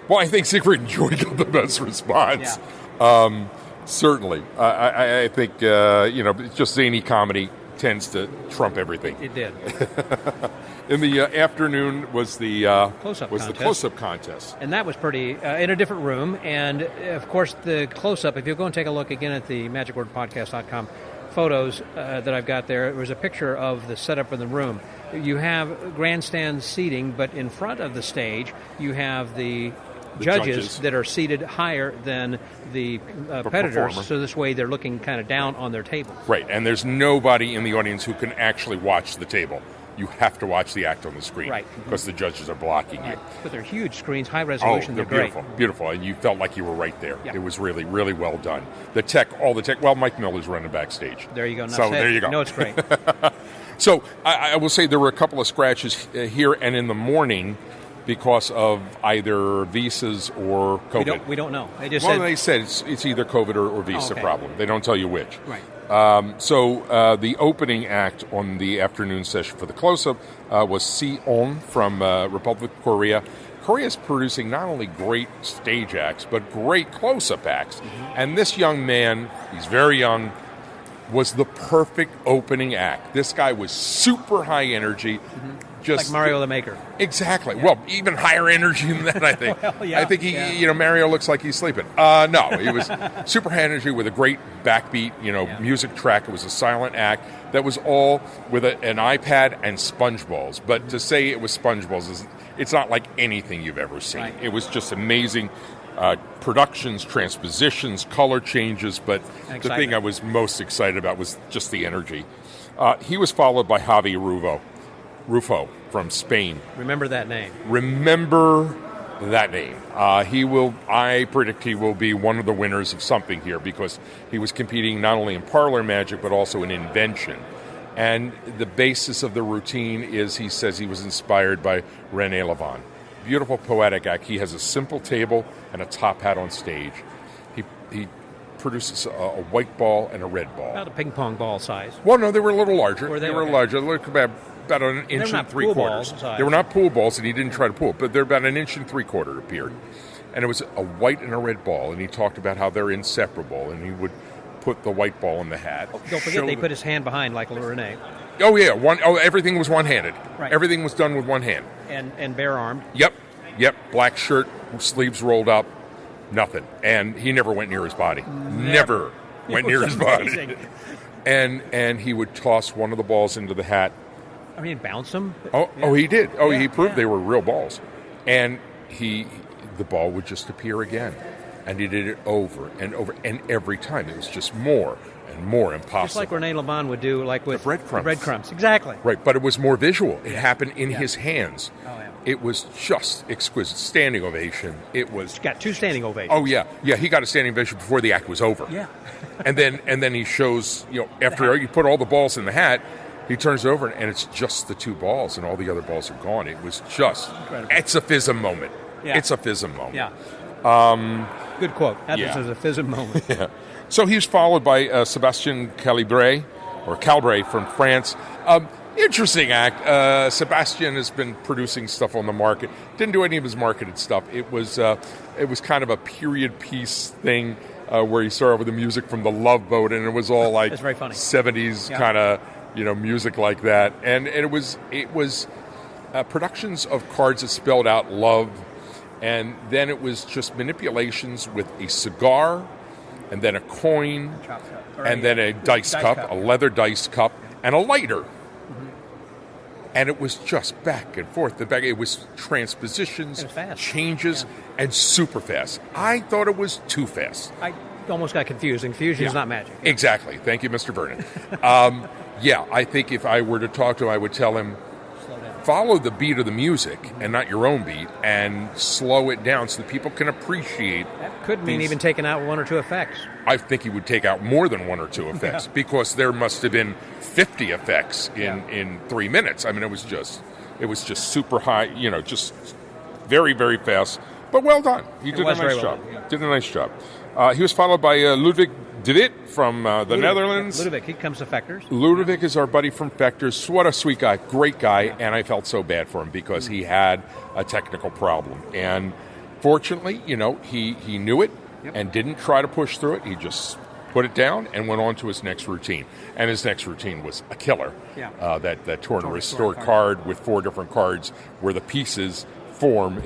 Well, I think Siegfried and Joy got the best response. Yeah. Certainly. I think, just zany comedy tends to trump everything. It did. In the afternoon was the close-up contest. And that was pretty, in a different room. And, of course, the close-up, if you'll go and take a look again at the magicwordpodcast.com photos that I've got there, was a picture of the setup in the room. You have grandstand seating, but in front of the stage, you have the judges that are seated higher than the competitors, performer. So this way they're looking kind of down on their table. Right, and there's nobody in the audience who can actually watch the table. You have to watch the act on the screen, right? Because the judges are blocking you. But they're huge screens, high resolution. They're beautiful, great. Beautiful, and you felt like you were right there. Yeah. It was really, really well done. All the tech. Well, Mike Miller's running backstage. There you go. There you go. No, it's great. So I will say there were a couple of scratches here and in the morning because of either visas or COVID. We don't know. They said it's either COVID or visa problem. They don't tell you which. Right. So the opening act on the afternoon session for the close-up was Si-on from Republic of Korea. Korea is producing not only great stage acts, but great close-up acts. Mm-hmm. And this young man, he's very young, was the perfect opening act. This guy was super high energy, like Mario the Maker. Exactly. Yeah. Well, even higher energy than that, I think. Well, yeah, I think Mario looks like he's sleeping. No, he was super high energy with a great backbeat, music track. It was a silent act that was all with an iPad and sponge balls. But to say it was sponge balls, it's not like anything you've ever seen. Right. It was just amazing. Productions, transpositions, color changes, but the thing I was most excited about was just the energy. He was followed by Javi Rufo from Spain. Remember that name. I predict he will be one of the winners of something here because he was competing not only in parlor magic but also in invention. And the basis of the routine is, he says, he was inspired by René Lavon. Beautiful poetic act. He has a simple table and a top hat on stage. He produces a white ball and a red ball. About a ping pong ball size. Well, no, they were a little larger. They were larger. They looked about an inch and 3/4. They were not pool balls, and he didn't try to pool, but they're about an inch and 3/4 appeared. And it was a white and a red ball, and he talked about how they're inseparable, and he would put the white ball in the hat. Don't forget, they put his hand behind like René. Oh, yeah. Everything was one-handed. Right. Everything was done with one hand. And bare-armed. Yep. Black shirt, sleeves rolled up, nothing. And he never went near his body. Never went near his body. And he would toss one of the balls into the hat. I mean, bounce them? Oh, he did. He proved they were real balls. And the ball would just appear again. And he did it over and over. And every time it was just more and more impossible. Just like René Lavon would do, like with the breadcrumbs. Breadcrumbs, exactly. Right, but it was more visual. It happened in his hands. Oh, yeah. It was just exquisite. Standing ovation. It was. He got 2 standing ovations. Oh, yeah. Yeah, he got a standing ovation before the act was over. Yeah. and then he shows, after you put all the balls in the hat, he turns over and it's just the 2 balls and all the other balls are gone. It was just. Incredible. It's a FISM moment. Yeah. It's a FISM moment. Yeah. Good quote. That is a FISM moment. Yeah. So he's followed by Sebastian Calibre from France. Interesting act. Sebastian has been producing stuff on the market. Didn't do any of his marketed stuff. It was kind of a period piece thing where he started with the music from The Love Boat, and it was all like very funny. 70s kind of music like that. And it was productions of cards that spelled out love. And then it was just manipulations with a cigar, and then a coin, and then a dice cup, a leather dice cup, and a lighter. Mm-hmm. And it was just back and forth. It was transpositions, changes, and super fast. I thought it was too fast. I almost got confused. And confusion is not magic. Exactly. Thank you, Mr. Vernon. I think if I were to talk to him, I would tell him, follow the beat of the music and not your own beat, and slow it down so that people can appreciate. That could mean even taking out 1 or 2 effects. I think he would take out more than 1 or 2 effects because there must have been 50 effects in 3 minutes. I mean, it was just super high, just very, very fast, but well done. He did a nice job. Did a nice job. He was followed by Ludwig de Witt from the Netherlands. Ludovic, he comes to Fectors. Ludovic is our buddy from Fectors. What a sweet guy, great guy, and I felt so bad for him because he had a technical problem. And fortunately, he knew it and didn't try to push through it. He just put it down and went on to his next routine. And his next routine was a killer. Yeah. That Torn Restored card with 4 different cards where the pieces form.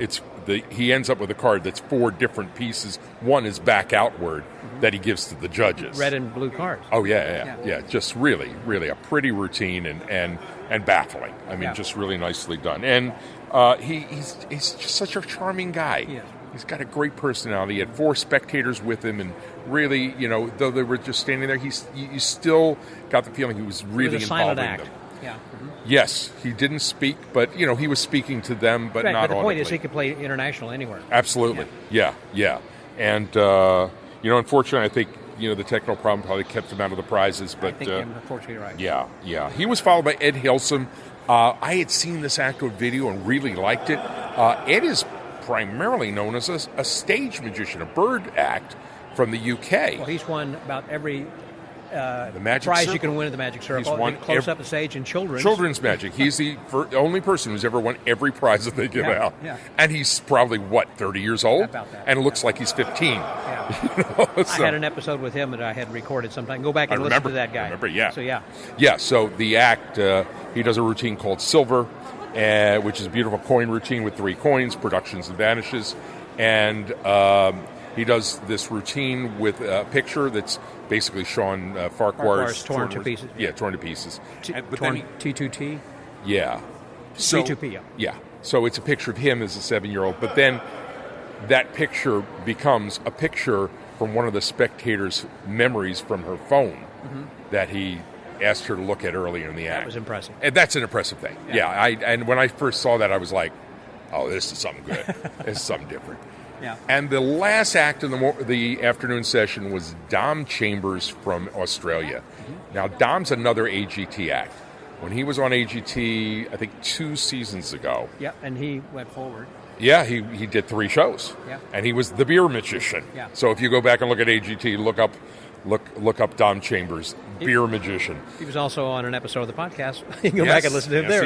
He ends up with a card that's 4 different pieces. One is back outward that he gives to the judges. Red and blue cards. Oh, yeah. Just really, really a pretty routine and baffling. I mean, just really nicely done. And he's just such a charming guy. Yeah. He's got a great personality. He had 4 spectators with him, and really, though they were just standing there, you still got the feeling he was really involving them. Yeah. Mm-hmm. Yes, he didn't speak, but he was speaking to them, but not But the point audibly. is, he could play international anywhere. Absolutely, yeah. And unfortunately, I think the technical problem probably kept him out of the prizes. But I think you're unfortunately right. Yeah. He was followed by Ed Hilson. I had seen this act on video and really liked it. Ed is primarily known as a stage magician, a bird act from the UK. Well, he's won about every the Magic prize Circle. You can win at the Magic Circle. He's won close up the stage in children's. Children's Magic. He's the only person who's ever won every prize that they give out. Yeah. And he's probably, 30 years old? About that. And it looks like he's 15. Yeah. I had an episode with him that I had recorded sometime. Go back and listen to that guy. I remember, yeah. So, yeah. Yeah, so the act, he does a routine called Silver, which is a beautiful coin routine with 3 coins, productions and vanishes. And he does this routine with a picture that's basically Sean Farquhar's torn to pieces. Yeah, torn to pieces. T2T? Yeah. So, T2P, yeah. Yeah. So it's a picture of him as a 7-year-old, but then that picture becomes a picture from one of the spectators' memories from her phone that he asked her to look at earlier in the act. That was impressive. And that's an impressive thing. Yeah. And when I first saw that, I was like, oh, this is something good. This is something different. Yeah. And the last act of the afternoon session was Dom Chambers from Australia. Now, Dom's another AGT act. When he was on AGT, I think 2 seasons ago. Yeah, and he went forward. Yeah, he did 3 shows. Yeah. And he was the beer magician. Yeah. So if you go back and look at AGT, look up Dom Chambers, beer magician. He was also on an episode of the podcast. You can go back and listen to him there.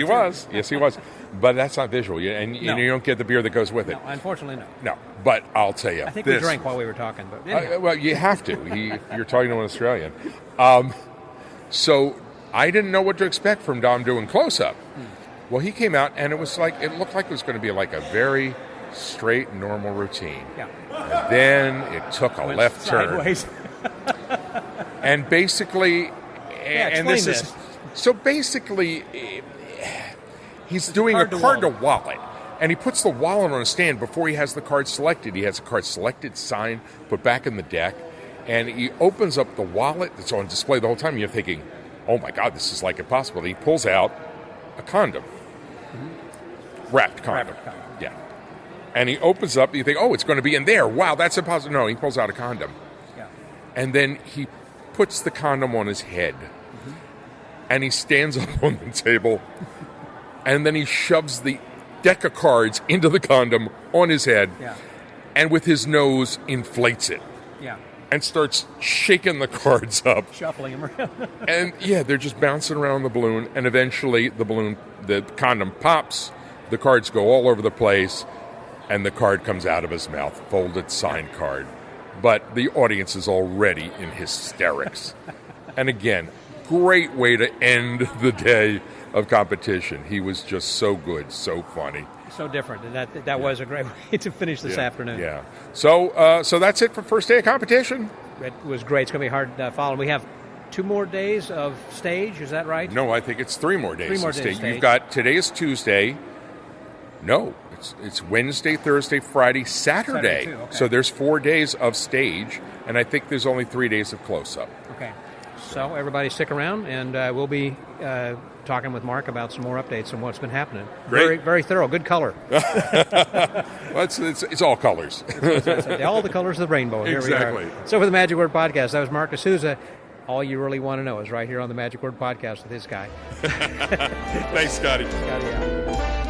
Yes, he was. But that's not visual. And you don't get the beer that goes with it. No, unfortunately, no. No, but I'll tell you. I think we drank while we were talking. But anyhow. Well, you have to. You're talking to an Australian. So I didn't know what to expect from Dom doing close-up. Well, he came out, and it looked like it was going to be like a very straight, normal routine. Yeah. And then it took a left sideways. turn. And basically, so basically, he's doing a card to wallet. And he puts the wallet on a stand before he has the card selected. He has the card selected, signed, put back in the deck, and he opens up the wallet that's on display the whole time. You're thinking, oh my God, this is like impossible. And he pulls out a condom. Wrapped condom. Yeah. And he opens up, you think, oh, it's going to be in there. Wow, that's impossible. No, he pulls out a condom. Yeah. And then he puts the condom on his head. And he stands up on the table. And then he shoves the deck of cards into the condom on his head. Yeah. And with his nose inflates it. Yeah. And starts shaking the cards up. Shuffling them around. And they're just bouncing around the balloon, and eventually the condom pops, the cards go all over the place, and the card comes out of his mouth, folded signed card. But the audience is already in hysterics. And again, great way to end the day of competition. He was just so good, so funny. So different, and that was a great way to finish this afternoon. Yeah. So that's it for first day of competition. It was great. It's going to be hard to follow. We have 2 more days of stage. Is that right? No, I think it's 3 more days. 3 more days. You've got today is Tuesday. No, it's Wednesday, Thursday, Friday, Saturday. Too, okay. So there's 4 days of stage, and I think there's only 3 days of close-up. Okay. So everybody stick around, and we'll be talking with Marc about some more updates on what's been happening. Great. Very, very thorough. Good color. Well, it's all colors. All the colors of the rainbow. Here Exactly. we are. So for the Magic Word Podcast, that was Marc DeSouza. All you really want to know is right here on the Magic Word Podcast with this guy. Thanks, Scotty. Scotty out.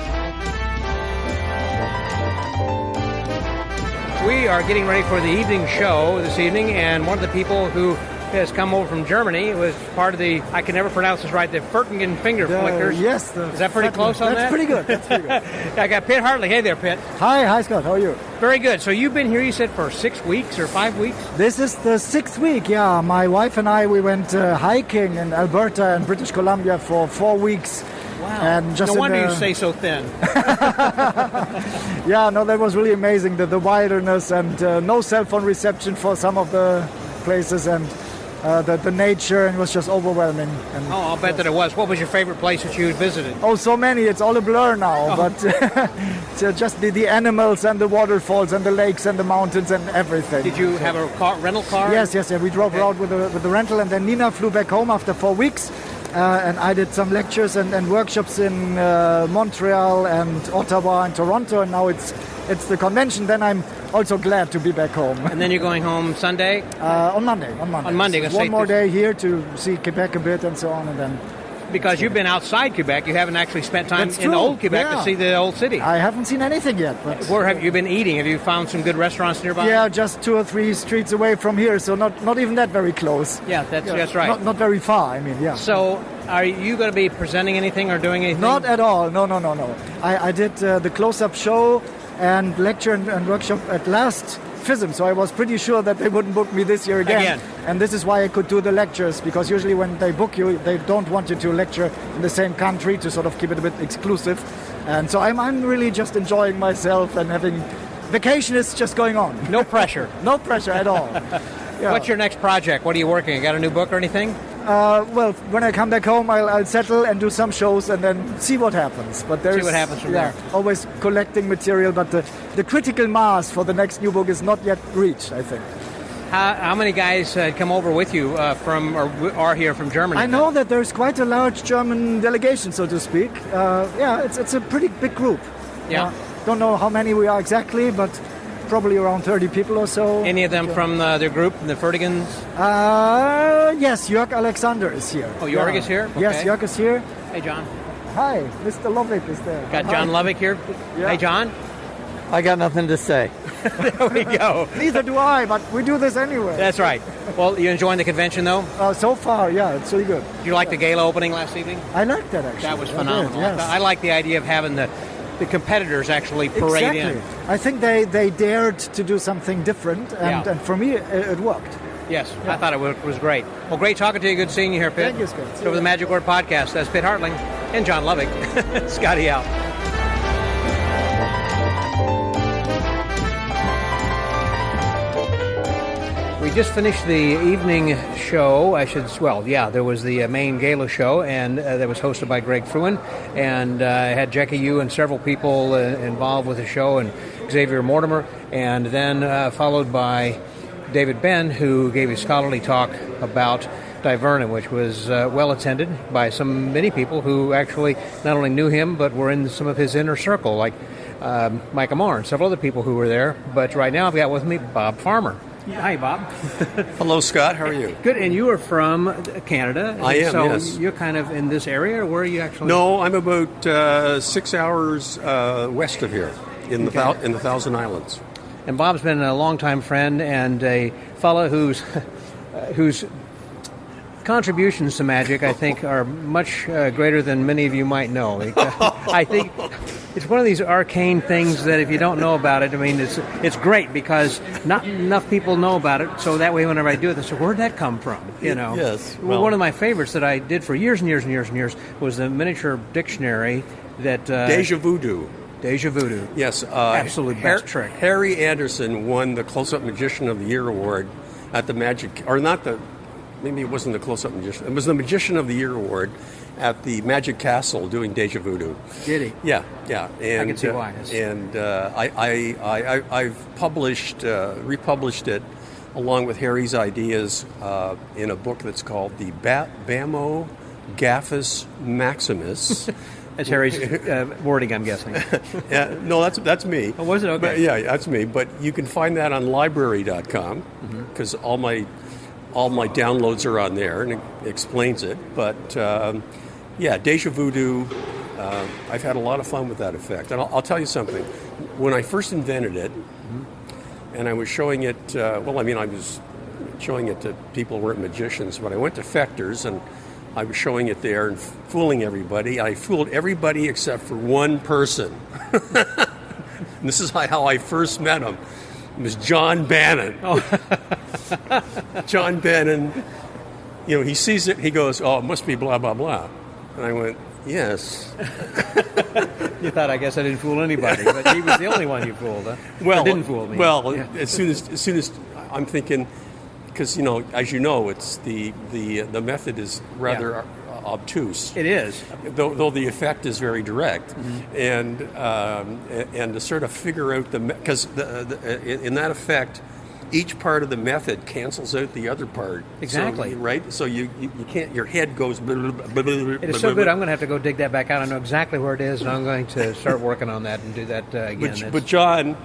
We are getting ready for the evening show this evening, and one of the people who has come over from Germany was part of the, I can never pronounce this right, the Fertingen Finger Flickers. Yes. Is that pretty close on that? That's pretty good. That's pretty good. I got Pitt Hartling. Hey there, Pitt. Hi, Scott. How are you? Very good. So you've been here, you said, for 6 weeks or 5 weeks? This is the 6th week, yeah. My wife and I, we went hiking in Alberta and British Columbia for 4 weeks. Wow. And just no wonder you stay so thin. Yeah, no, that was really amazing. The wilderness and no cell phone reception for some of the places, and the nature, and it was just overwhelming. And I'll bet that it was. What was your favorite place that you visited? Oh, so many. It's all a blur now. But so just the animals and the waterfalls and the lakes and the mountains and everything. Did you have a rental car? Yes. We drove around with the rental, and then Nina flew back home after 4 weeks. And I did some lectures and workshops in Montreal and Ottawa and Toronto, and now it's the convention. Then I'm also glad to be back home. And then you're going home Sunday? On Monday. On Monday. So one more day here to see Quebec a bit and so on, and then... Because you've been outside Quebec, you haven't actually spent time in old Quebec to see the old city. I haven't seen anything yet. But where have you been eating? Have you found some good restaurants nearby? Yeah, just 2 or 3 streets away from here, so not even that very close. Yeah, that's right. Not very far, I mean, yeah. So are you going to be presenting anything or doing anything? Not at all, no. I did the close-up show and lecture and workshop at last FISM, so I was pretty sure that they wouldn't book me this year again. And this is why I could do the lectures, because usually when they book you, they don't want you to lecture in the same country to sort of keep it a bit exclusive. And so I'm really just enjoying myself and having vacation is just going on. No pressure. No pressure at all. Yeah. What's your next project? What are you working? You got a new book or anything? Well, when I come back home, I'll settle and do some shows and then see what happens. But there's see what happens from there. Always collecting material, but the critical mass for the next new book is not yet reached, I think. How many guys come over with you from or are here from Germany? I know that there's quite a large German delegation, so to speak. It's a pretty big group. Yeah. Don't know how many we are exactly, but probably around 30 people or so. Any of them from their group, the Fertigans? Yes, Jörg Alexander is here. Oh, Jörg is here? Okay. Yes, Jörg is here. Hey, John. Hi, Mr. Lovick is there. Got John Lovick here. Yeah. Hey, John. I got nothing to say. There we go. Neither do I, but we do this anyway. That's right. Well, you enjoying the convention, though? So far, yeah, it's really good. Did you like the gala opening last evening? I liked that, actually. That was phenomenal. Yes. I like the idea of having the competitors actually parade in. I think they dared to do something different, and for me, it worked. Yes, yeah. I thought it was great. Well, great talking to you. Good seeing you here, Pitt. Thank you, Scott. Over the Magic Word Podcast. That's Pitt Hartling and John Lovick. Scotty out. We just finished the evening show. There was the main gala show, and that was hosted by Greg Fruin, and had Jackie Yu and several people involved with the show, and Xavier Mortimer, and then followed by David Ben, who gave a scholarly talk about Divernon, which was well attended by many people who actually not only knew him, but were in some of his inner circle, like Mike Amar and several other people who were there. But right now I've got with me Bob Farmer. Hi, Bob. Hello, Scott. How are you? Good. And you are from Canada. I am, so yes. You're kind of in this area, or where are you actually? No, I'm about 6 hours west of here, in the Thousand Islands. And Bob's been a longtime friend and a fellow whose contributions to magic, I think, are much greater than many of you might know. I think it's one of these arcane things that if you don't know about it, I mean, it's great because not enough people know about it. So that way, whenever I do it, they say, "Where'd that come from?" You know. Yes. Well, one of my favorites that I did for years and years and years and years was the miniature dictionary that Deja Voodoo. Deja Voodoo. Yes. Absolute best trick. Harry Anderson won the Close-Up Magician of the Year award at the Magic, or not the. Maybe it wasn't the Close-Up Magician. It was the Magician of the Year award at the Magic Castle doing Deja Voodoo. Did he? Yeah. And, I can see why. And I've republished it along with Harry's ideas in a book that's called the Bamo Gaffus Maximus. That's Harry's wording, I'm guessing. No, that's me. Oh, was it? Okay. But, yeah, that's me. But you can find that on library.com because all my downloads are on there, and it explains it. But, Deja Voodoo, I've had a lot of fun with that effect. And I'll tell you something. When I first invented it, and I was showing it, I was showing it to people who weren't magicians, but I went to Fechter's, and I was showing it there and fooling everybody. I fooled everybody except for one person. And this is how I first met him. It was John Bannon. Oh. John Bannon, he sees it, he goes, "Oh, it must be blah, blah, blah." And I went, "Yes." You thought, I guess I didn't fool anybody, but he was the only one you fooled, huh? Well, or didn't fool me. Well, yeah. as soon as I'm thinking, because, as you know, it's the method is rather obtuse. It is. Though the effect is very direct. And to sort of figure out because in that effect, each part of the method cancels out the other part. Exactly. So, right? So you can't, your head goes... It is so good, I'm going to have to go dig that back out. I know exactly where it is, and I'm going to start working on that and do that again. But John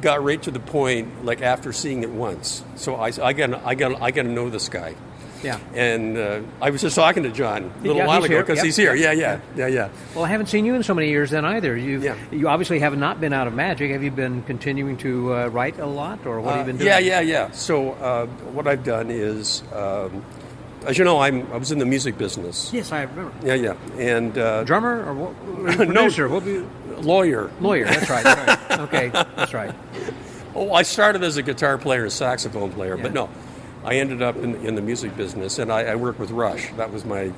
got right to the point, like, after seeing it once. So I got to know this guy. Yeah. And I was just talking to John a little while ago because he's here. Yeah. Well, I haven't seen you in so many years then either. You obviously have not been out of magic. Have you been continuing to write a lot, or what have you been doing? Yeah. So what I've done is, as you know, I was in the music business. Yes, I remember. Yeah. And drummer or what? Producer? No, lawyer. Lawyer. That's right. Okay, that's right. I started as a guitar player and saxophone player, but no, I ended up in the music business, and I worked with Rush. That was my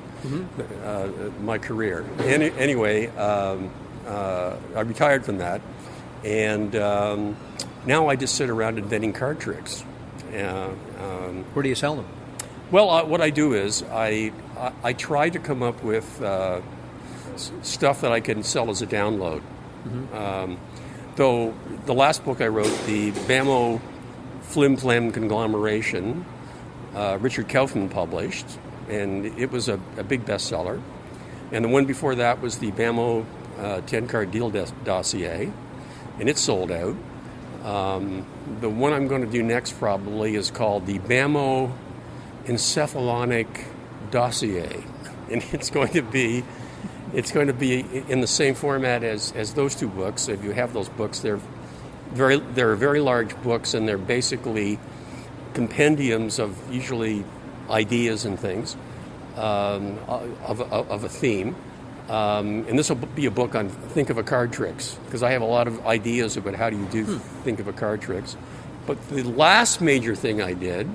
my career. Anyway, I retired from that, and now I just sit around inventing card tricks. Where do you sell them? Well, what I do is I try to come up with stuff that I can sell as a download. Though the last book I wrote, the BAMO Flim Flam Conglomeration, Richard Kaufman published, and it was a big bestseller. And the one before that was the BAMO 10-card deal dossier, and it sold out. The one I'm going to do next probably is called the BAMO Encephalonic Dossier, and it's going to be in the same format as those two books. If you have those books, they're very large books, and they're basically compendiums of usually ideas and things of a theme. And this will be a book on think of a card tricks, because I have a lot of ideas about how do you do think of a card tricks. But the last major thing I did,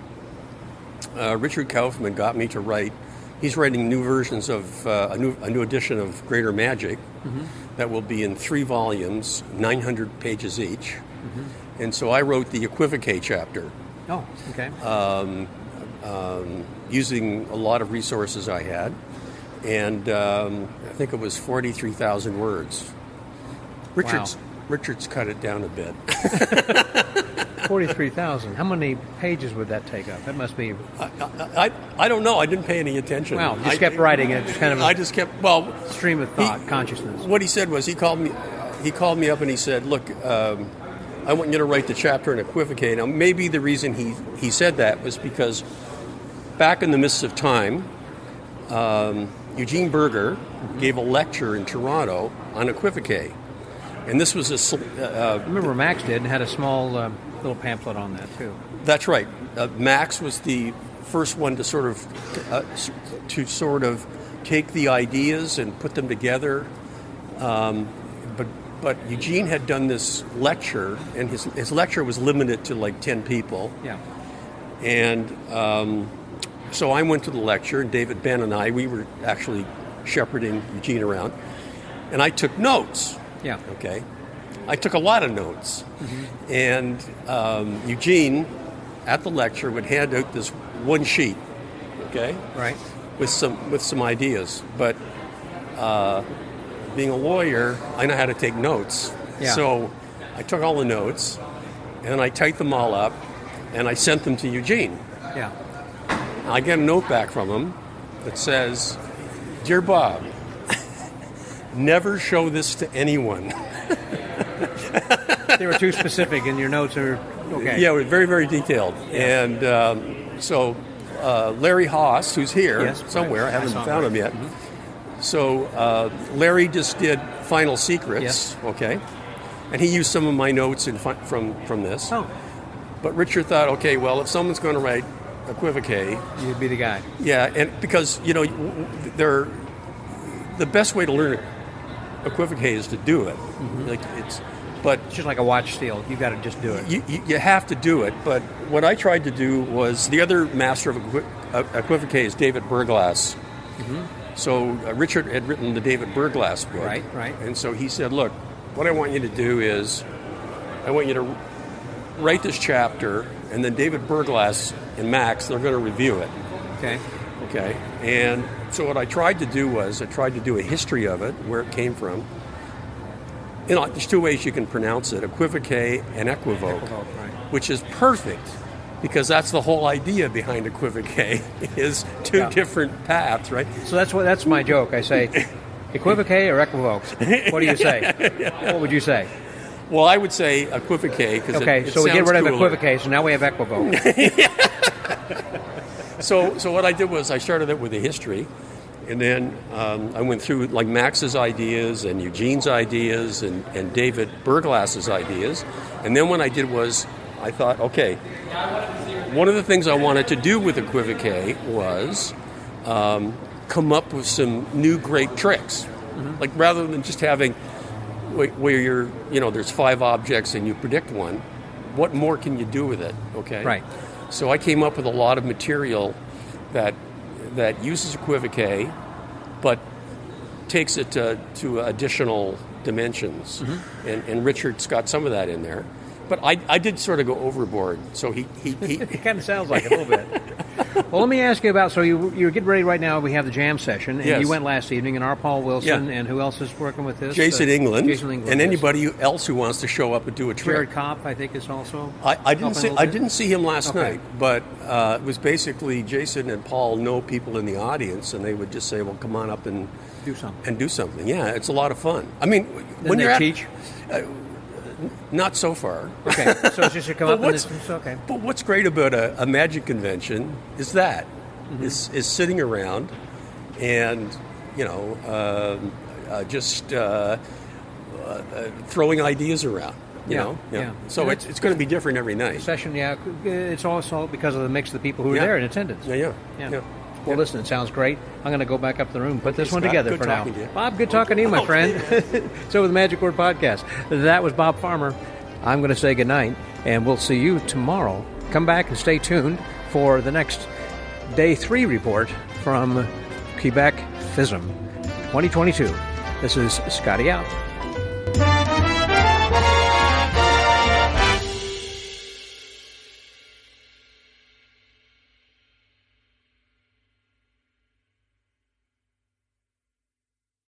Richard Kaufman got me to write. He's writing new versions of a new edition of Greater Magic that will be in 3 volumes, 900 pages each. And so I wrote the Equivocate chapter. Oh, okay. Using a lot of resources I had. And I think it was 43,000 words. Richard's cut it down a bit. 43,000. How many pages would that take up? That must be... I don't know. I didn't pay any attention. Well, you just kept writing it. Just kind of I just kept... stream of thought, consciousness. What he said was he called me up and he said, look, I want you to write the chapter in Equivocate. Now, maybe the reason he said that was because back in the mists of time, Eugene Berger gave a lecture in Toronto on Equivocate. And this was I remember Max did and had a small little pamphlet on that too. That's right. Max was the first one to sort of take the ideas and put them together. But Eugene had done this lecture, and his lecture was limited to like 10 people. Yeah. And so I went to the lecture, and David Ben and we were actually shepherding Eugene around, and I took notes. Yeah. Okay. I took a lot of notes, and Eugene, at the lecture, would hand out this one sheet. Okay. Right. With some ideas, but being a lawyer, I know how to take notes. Yeah. So I took all the notes, and I typed them all up, and I sent them to Eugene. Yeah. I get a note back from him that says, "Dear Bob, never show this to anyone." They were too specific, and your notes are okay. Yeah, we're very, very detailed. Yeah. And so Larry Haas, who's here somewhere, I haven't found him yet. So Larry just did Final Secrets, okay, and he used some of my notes from this. Oh. But Richard thought, okay, well, if someone's going to write Equivocate, you'd be the guy. Yeah, and because the best way to learn Equivocate is to do it. But it's just like a watch steal. You got to just do it. You have to do it. But what I tried to do was the other master of Equivocate is David Berglass. So Richard had written the David Berglass book. Right. And so he said, look, what I want you to do is I want you to write this chapter, and then David Berglass and Max, they're going to review it. Okay. And so what I tried to do was I tried to do a history of it, where it came from. There's 2 ways you can pronounce it, Equivocate and Equivoque, which is perfect, because that's the whole idea behind Equivocate, is 2 different paths, right? So that's my joke. I say, Equivocate or Equivoque? What do you say? What would you say? Well, I would say Equivocate, because it so we get rid of cooler. Equivocate, so now we have Equivoque. So what I did was I started it with a history, and then I went through like Max's ideas and Eugene's ideas and David Berglass's ideas. And then what I did was I thought, okay, one of the things I wanted to do with Equivocate was come up with some new great tricks. Like rather than just having where there's 5 objects and you predict one, what more can you do with it? Okay, Right. So I came up with a lot of material that uses equivoque, but takes it to additional dimensions. And Richard's got some of that in there. But I did sort of go overboard. So he It kind of sounds like it a little bit. Well, let me ask you about, so you're getting ready right now. We have the jam session, and Yes. you went last evening, and our Paul Wilson, Yeah. and who else is working with this? Jason England, Jason England, and yes. anybody else who wants to show up and do a trick. Jared Kopp, I think, is also. I didn't see him last Okay. night, but it was basically Jason and Paul know people in the audience, and they would just say, "Well, come on up and Do something. Yeah, it's a lot of fun. I mean, Then when they you're teach? not so far. Okay, so it's just to come But up and what's- it's okay. But what's great about a magic convention is that is sitting around and just throwing ideas around. You know, So Yeah. it's going to be different every night. Session, yeah. It's also because of the mix of the people who are Yeah. there in attendance. Yeah. Well, listen, it sounds great. I'm going to go back up to the room, put this one Scott, together good for now. talking to you. Bob, good talking to you, my friend. So with the Magic Word Podcast, that was Bob Farmer. I'm going to say goodnight, and we'll see you tomorrow. Come back and stay tuned for the next Day 3 report from Quebec FISM 2022. This is Scotty out.